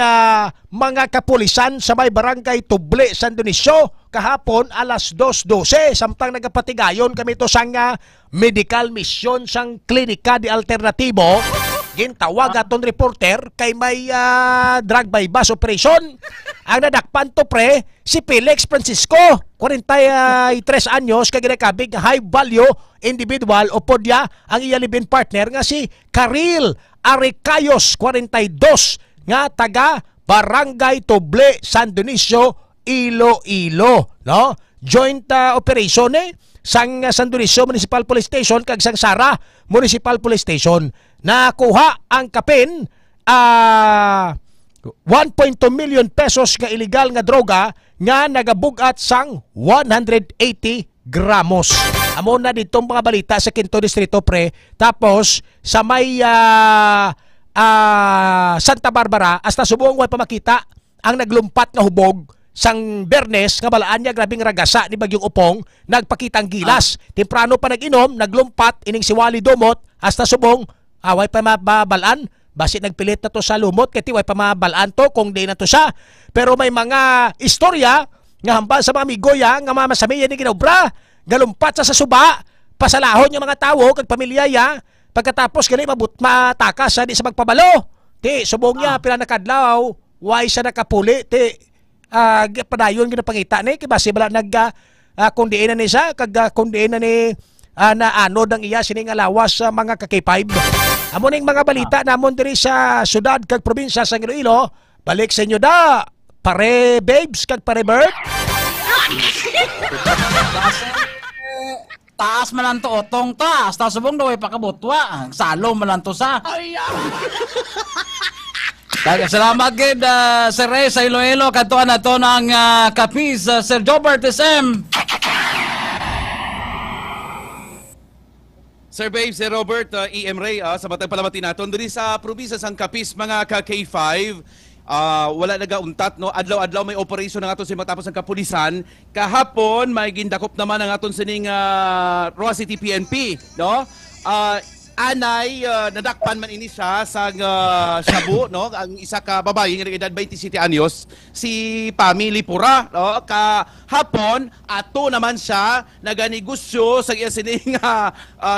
mga kapulisan sa may barangay Tuble, San Dionisio kahapon alas 2:12 samtang nagapatigayon kami to sang medical mission sang klinika di alternatibo. Gintawag aton reporter kay may drug by bus operation. Ang nadakpan to pre si Felix Francisco, 43 anyos, kag ginakabig high value individual o podya ang iya live-in partner nga si Karil Aricayos, 42, nga taga Barangay Tuble, San Dionisio, Iloilo, no? Joint operation sang San Dionisio Municipal Police Station kag sang Sara Municipal Police Station. Nakuha ang kapin 1.2 million pesos nga illegal nga droga nga nagabugat sang 180 gramos. Amo na ditong mga balita sa Quinto Distrito pre. Tapos sa may Santa Barbara hasta subong way pamakita ang naglumpat nga hubog sang Bernes nga balaan niya grabing ragasa ni Bagyong Upong, nagpakitang gilas. Temprano pa nag-inom, naglumpat ining si Wally Dumot hasta subong way pa mabalaan. Basi nagpilit na to sa lumot kaya way pa mabalaan to kung di na to siya. Pero may mga istorya nga hambal sa mga migoya nga mamasamiya ni ginobra. Galumpat sa suba, pasalahon yung mga tao kag pamilya ya. Pagkatapos gali matakas sa di sa magpabalo. Ti subong niya pila nakadlaw, way siya nakapuli ti padayon ginapangita ni kay basi bala kundiin na ni siya kag kundiin na ni na anod ang iya sining alawas sa mga kaki-5. Amo ning mga balita namon diri sa syudad kag probinsya sa Iloilo. Balik sa inyo da pare babes kag pare Bert. Taas man lang to otong taas. Taas subong daw ay pakabutwa. Salo man lang to sa. Salamat gid Sir Ray sa Iloilo. Katuan na to ng kapis Sir Jobert SM. Sir Babe, Sir Robert, EM Ray, sa batang palamati naton diri sa probinsya sang Capiz mga ka-K5, wala nagauntat no, adlaw-adlaw may operation ng aton sa matapos ang kapulisan. Kahapon may gindakop naman ang aton sining Roa City PNP, no? Anay nadakpan man ini siya sa Shabu, no? Ang isa ka babae nga edad 27 anyos, si Pami Lipura, no? Kahapon ato naman siya naganegosyo sa iya sining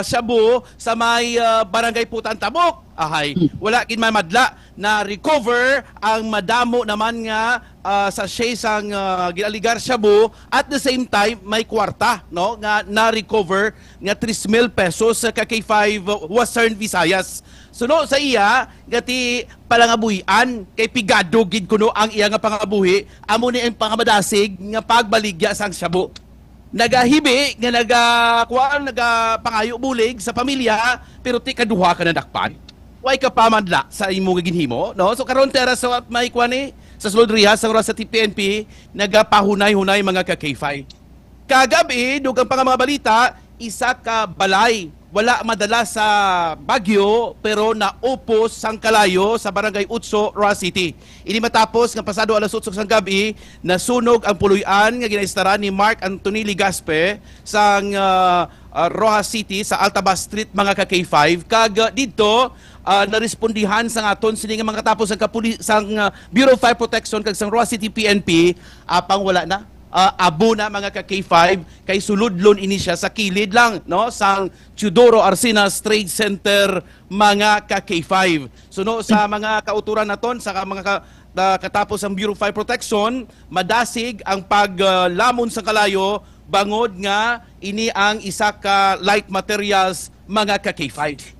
Shabu sa may barangay Putan Tabok. Ahay, wala kin madla na recover ang madamo naman nga sa sang ginaligar Shabu. At the same time may kwarta, no, nga na-recover nga 3,000 pesos sa K5 Western Visayas. Suno sa iya gati palangabuhian kay pigado gid kuno ang iya nga pangabuhi amo ni ang pangamadasig nga pagbaligya sang Shabu. Nagahibi nga nagapangayo bulig sa pamilya pero ti kaduha ka nadakpan. Way ka pamadla sa imong ginhimo, no? So karon tera sa may kwani sa sulod riha sa Roa City PNP nagapahunay-hunay mga ka-K5. Kagabi dugang pa nga mga balita, isa ka balay wala madala sa Baguio pero naupos sang kalayo sa barangay Utso, Roa City. Ini matapos nga pasado alas 8 sang gabi nasunog ang puluyan nga ginaistaran ni Mark Anthony Ligaspe sang Roa City sa Altabas Street mga ka-K5. Kag dito narespondihan sa aton sini nga mga katapos sang Bureau of Fire Protection kag sang Roa City PNP apang wala na abo na mga ka-K5 kay suludlon ini siya sa kilid lang, no, sang Teodoro Arcinas Trade Center mga ka-K5. Suno sa mga kauturan naton sa mga katapos ang Bureau of Fire Protection madasig ang paglamon sa kalayo bangod nga ini ang isa ka light materials mga ka-K5.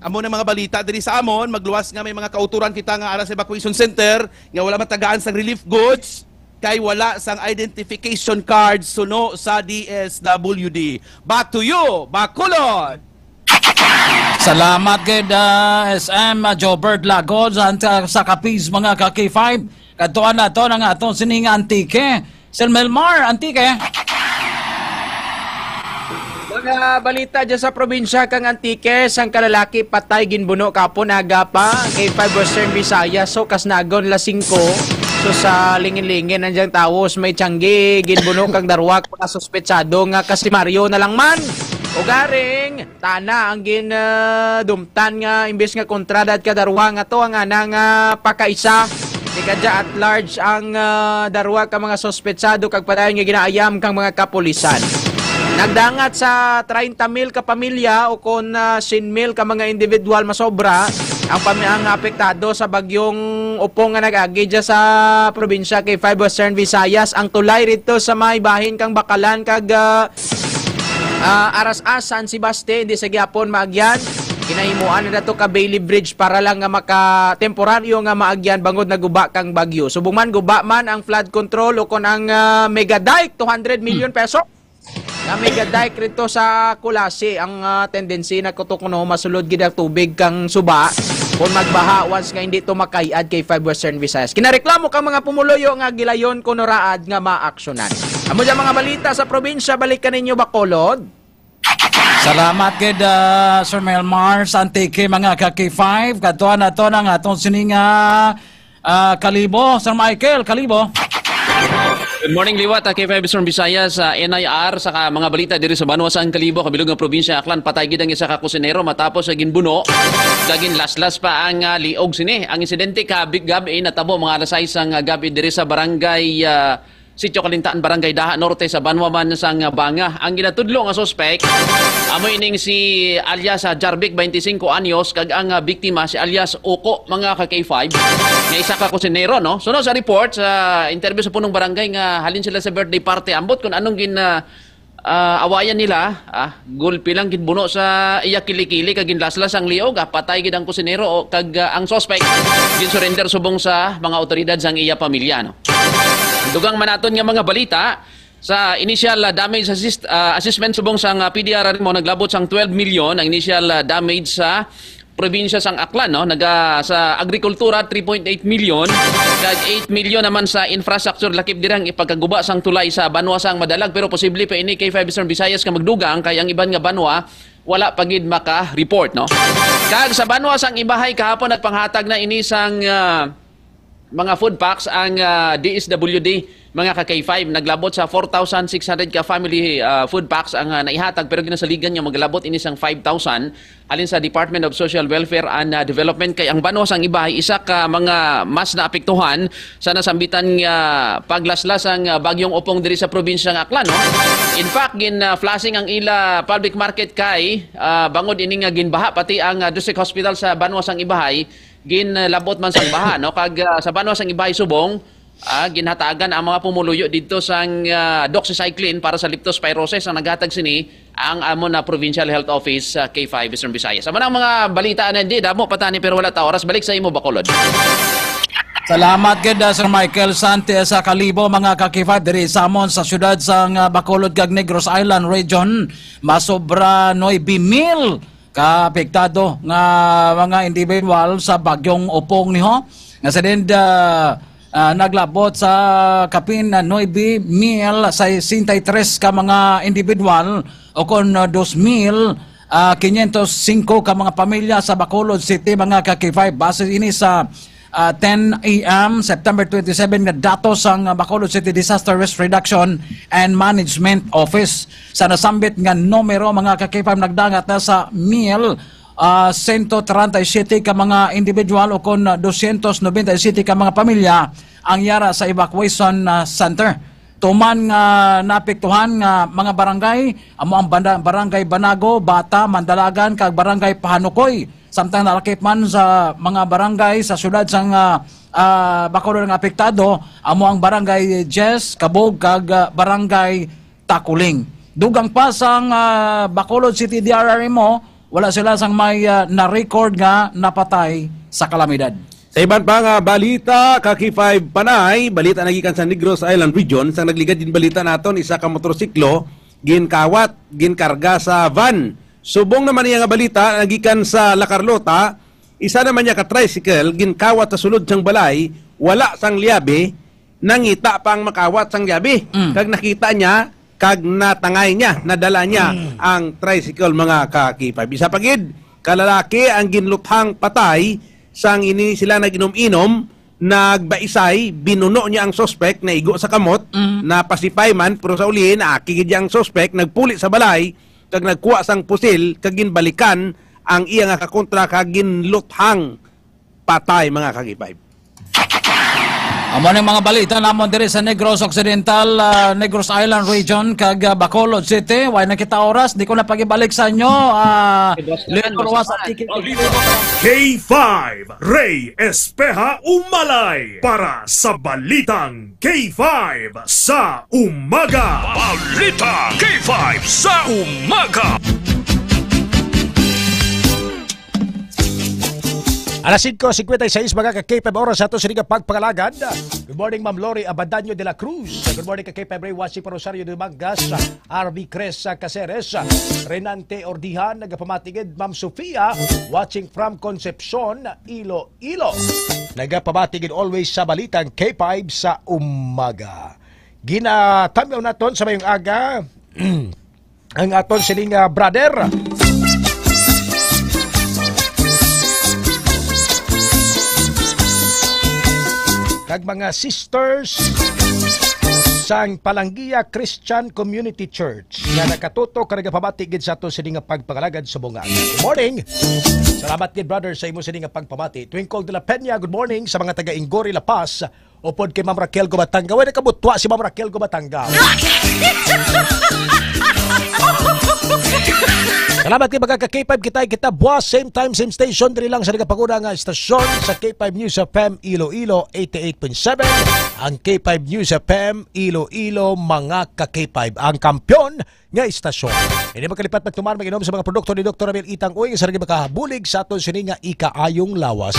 Amo na mga balita diri sa amon, magluwas nga may mga kauturan kita nga ara sa evacuation center nga wala matagaan sang relief goods kay wala sang identification card suno sa DSWD. Back to you, Bacolod! Salamat kay SM Jobert Lagos sa Capiz mga ka-K5. Katuan na to ng atong sininga Antique. Sir Melmar, Antique. Mga balita dyan sa probinsya kang Antique, sang kalalaki patay ginbuno kapon agapa K5 Western Visayas. So kasnagon la 5. So sa lingin-lingin nandiyan tawos may tiyanggi ginbuno kang darwak mga suspetsado nga kasi Mario na lang man. O garing tana ang ginadumtan nga imbes nga kontrada at kadarwa nga to ang anang pakaisa. Di kadya at large ang darwa ka mga suspetsado kag padayon nga ginaayam kang mga kapulisan. Nagdangat sa 30,000 ka pamilya o kon 100,000 ka mga individual masobra ang apektado sa bagyong upong nga nag-agi dyan sa probinsya K5 Western Visayas. Ang tulay rito sa may bahin kang Bakalan kag Aras-as San Sebastian, hindi sa gyapon maagyan. Kinahimuan na dato ka Bailey Bridge para lang nga temporaryo nga maagyan bangod na guba kang bagyo. Subong man guba man ang flood control o kon ang mega dike 200 million peso. Na mega dike rito sa Kulasi ang tendency na kutukuno masulod gid ang tubig kang suba kung magbaha once nga hindi to makayad kay 5 Western Visayas. Kinareklamo kang mga pumuloyo nga gilayon kuno raad nga maaksyonan. Amo dyan mga balita sa probinsya, balikan ninyo Bacolod. Salamat kay Sir Melmar sa Antique mga ka-K5. Katuan na to ng atong sininga Kalibo. Sir Michael, Kalibo. Good morning liwat K5 Western Visayas sa NIR sa mga balita diri sa Banwa sa Kalibo kabilog nga probinsya Aklan patay gid ang isa ka kusinero matapos sa ginbuno dagin laslas pa ang liog sini. Ang insidente gabi natabo mga alas 6 ang gabi diri sa barangay Sitio Kalintaan, Barangay Daha Norte sa Banwa man sang Banga. Ang ginatudlo nga suspect amo ining si alias Jarvik 25 anyos kag ang biktima si alias Oko mga ka-K5 nga isa ka kusinero, no. Suno sa report sa interview sa punong barangay nga halin sila sa birthday party ambot kung anong awayan nila, gulpi lang ginbuno sa iya kilikili kag ginlaslas ang liog, patay gid ang kusinero kag ang suspect gin-surrender subong sa mga otoridad sang iya pamilya, no. Dugang manaton nga mga balita sa initial damage assessment subong sang PDR mo naglabot sang 12 million ang initial damage sa probinsya sang Aklan, no. Sa agrikultura 3.8 million kag 8 million naman sa infrastructure lakip dirang ipagkaguba sang tulay sa banwa sang Madalag pero posible pa ini kay 5 Western Visayas ka magdugang kay ang iban nga banwa wala pagid maka-report, no? Kag sa Banwas ang ibahay kahapon nagpanghatag na inisang mga food packs ang DSWD, mga ka-K5, naglabot sa 4,600 ka family food packs ang naihatag, pero ginasaligan niya maglabot inisang 5,000 alin sa Department of Social Welfare and Development. Kay ang Banwas ang ibahay, isa ka mga mas naapektuhan sa nasambitan paglaslas ang bagyong upong diri sa probinsya ng Aklan, no? In fact, flashing ang ila public market kay bangod ini nga ginbaha, pati ang district hospital sa Banwas ang ibahay ginlabot man sang baha, no? Kag sa Banwas ang ibahay subong ginhatagan ang mga pumuluyo dito sa doxycycline para sa leptospirosis ang naghatag sini ang amo na Provincial Health Office K5 Eastern Visayas. Sa manang mga balita na hindi damo patani pero wala ta oras, balik sa imo Bacolod. Salamat gid Sir Michael Sante sa Kalibo, mga ka-K5 diri samon sa syudad sang Bacolod kag Negros Island region. Masobra 9,000 ka-apektado nga mga individual sa bagyong upong niho. Nga sa din naglabot sa kapin 9,000 sa 63 ka mga individual o kon 2,505 ka mga pamilya sa Bacolod City, mga ka-K5. Base ini sa 10 a.m. September 27 na datos ang Bacolod City Disaster Risk Reduction and Management Office. Sa nasambit nga numero, mga ka-K5, nagdangat na sa 137 ka mga individual o kon 297 ka mga pamilya ang yara sa evacuation center. Tuman nga napektuhan nga mga barangay, amo ang barangay Banago, Bata, Mandalagan kag barangay Pahanukoy. Samtang nalakip man sa mga barangay sa syudad sang Bacolod nga apektado, amo ang barangay Jess, Kabog kag barangay Takuling. Dugang pa sang Bacolod City DRRMO, wala sila sang may na-record nga napatay sa kalamidad. Sa iban pa nga balita, Kaki5 Panay, balita nagikan sa Negros Island Region, sang nagligad din balita naton, isa ka motorsiklo, ginkawat, ginkarga sa van. Subong naman niya nga balita, nagikan sa La Carlota, isa naman niya ka tricycle, ginkawat sa sulod sang balay, wala sang liabe, nangita pang makawat sang liabe. Kag nakita niya, kag natangay niya, nadala niya ang tricycle, mga Kaki5. Isa pagid, kalalaki ang ginluthang patay, sang ini sila naginom-inom, nagbaisay, binuno niya ang suspect, naigo sa kamot, napasipay man, pero sa uli, naakigid niya ang suspect, nagpuli sa balay, kag nagkuha sang pusil, kag ginbalikan ang iya nga kakontra, kag ginluthang patay, mga Kaki5. Amo ng mga balita namon diri sa Negros Occidental, Negros Island Region kag Bacolod City. Way na kita oras, di ko na pagibalik sa inyo. K5 Ray Espeja Umalay para sa Balitang K5 sa Umaga. Balita K5 sa Umaga. Alas 5:56 mga ka-K5 oras sa ito sa pagpangalagad. Good morning Ma'am Lori Abadaño de la Cruz. Good morning ka-K5 Ray Wasi Rosario de Mangas, RV Cres Caceres, Renante Ordihan, nagapamatigid Ma'am Sofia, watching from Concepcion, Iloilo. Nagapamatigid always sa balitang K5 sa umaga. Ginatamyaw naton sa mayong aga ang aton sining brother. Kag mga sisters sang Palanggia Christian Community Church nga nakatutok ka nagapamatigid sa ato sining pagpangalagad sa bunga. Good morning. Salamat gid brother sa imo sining pagpamati. Twinkle de la Peña, good morning sa mga taga Ingori La Paz. Upod kay Ma'am Raquel Gubatanga. Way nakabutwa si Ma'am Raquel Gubatanga. Salamat kay mga ka-K5 kita buwas, same time, same station, diri lang sa nagapaguna nga istasyon sa K5 News FM Iloilo 88.7, ang K5 News FM Iloilo, mga ka-K5, ang kampyon nga istasyon. Hindi magkalipat magtuman mag-inom sa mga produkto ni Dr. Abel Itang Uy, sa nagapakabulig sa aton sini nga ikaayong lawas.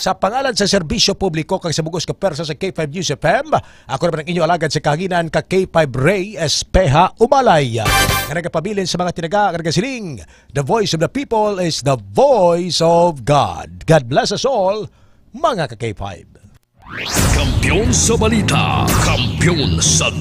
Sa pangalan sa serbisyo publiko kang sa bugos ka persa sa K5 News FM, ako naman ang inyo alagad sa kaginan ka K5 Ray Espeja Umalay. Nga nagapabilin sa mga tinaga, nagasiling, the voice of the people is the voice of God. God bless us all, mga ka-K5. Kampiyon sa balita, kampiyon sa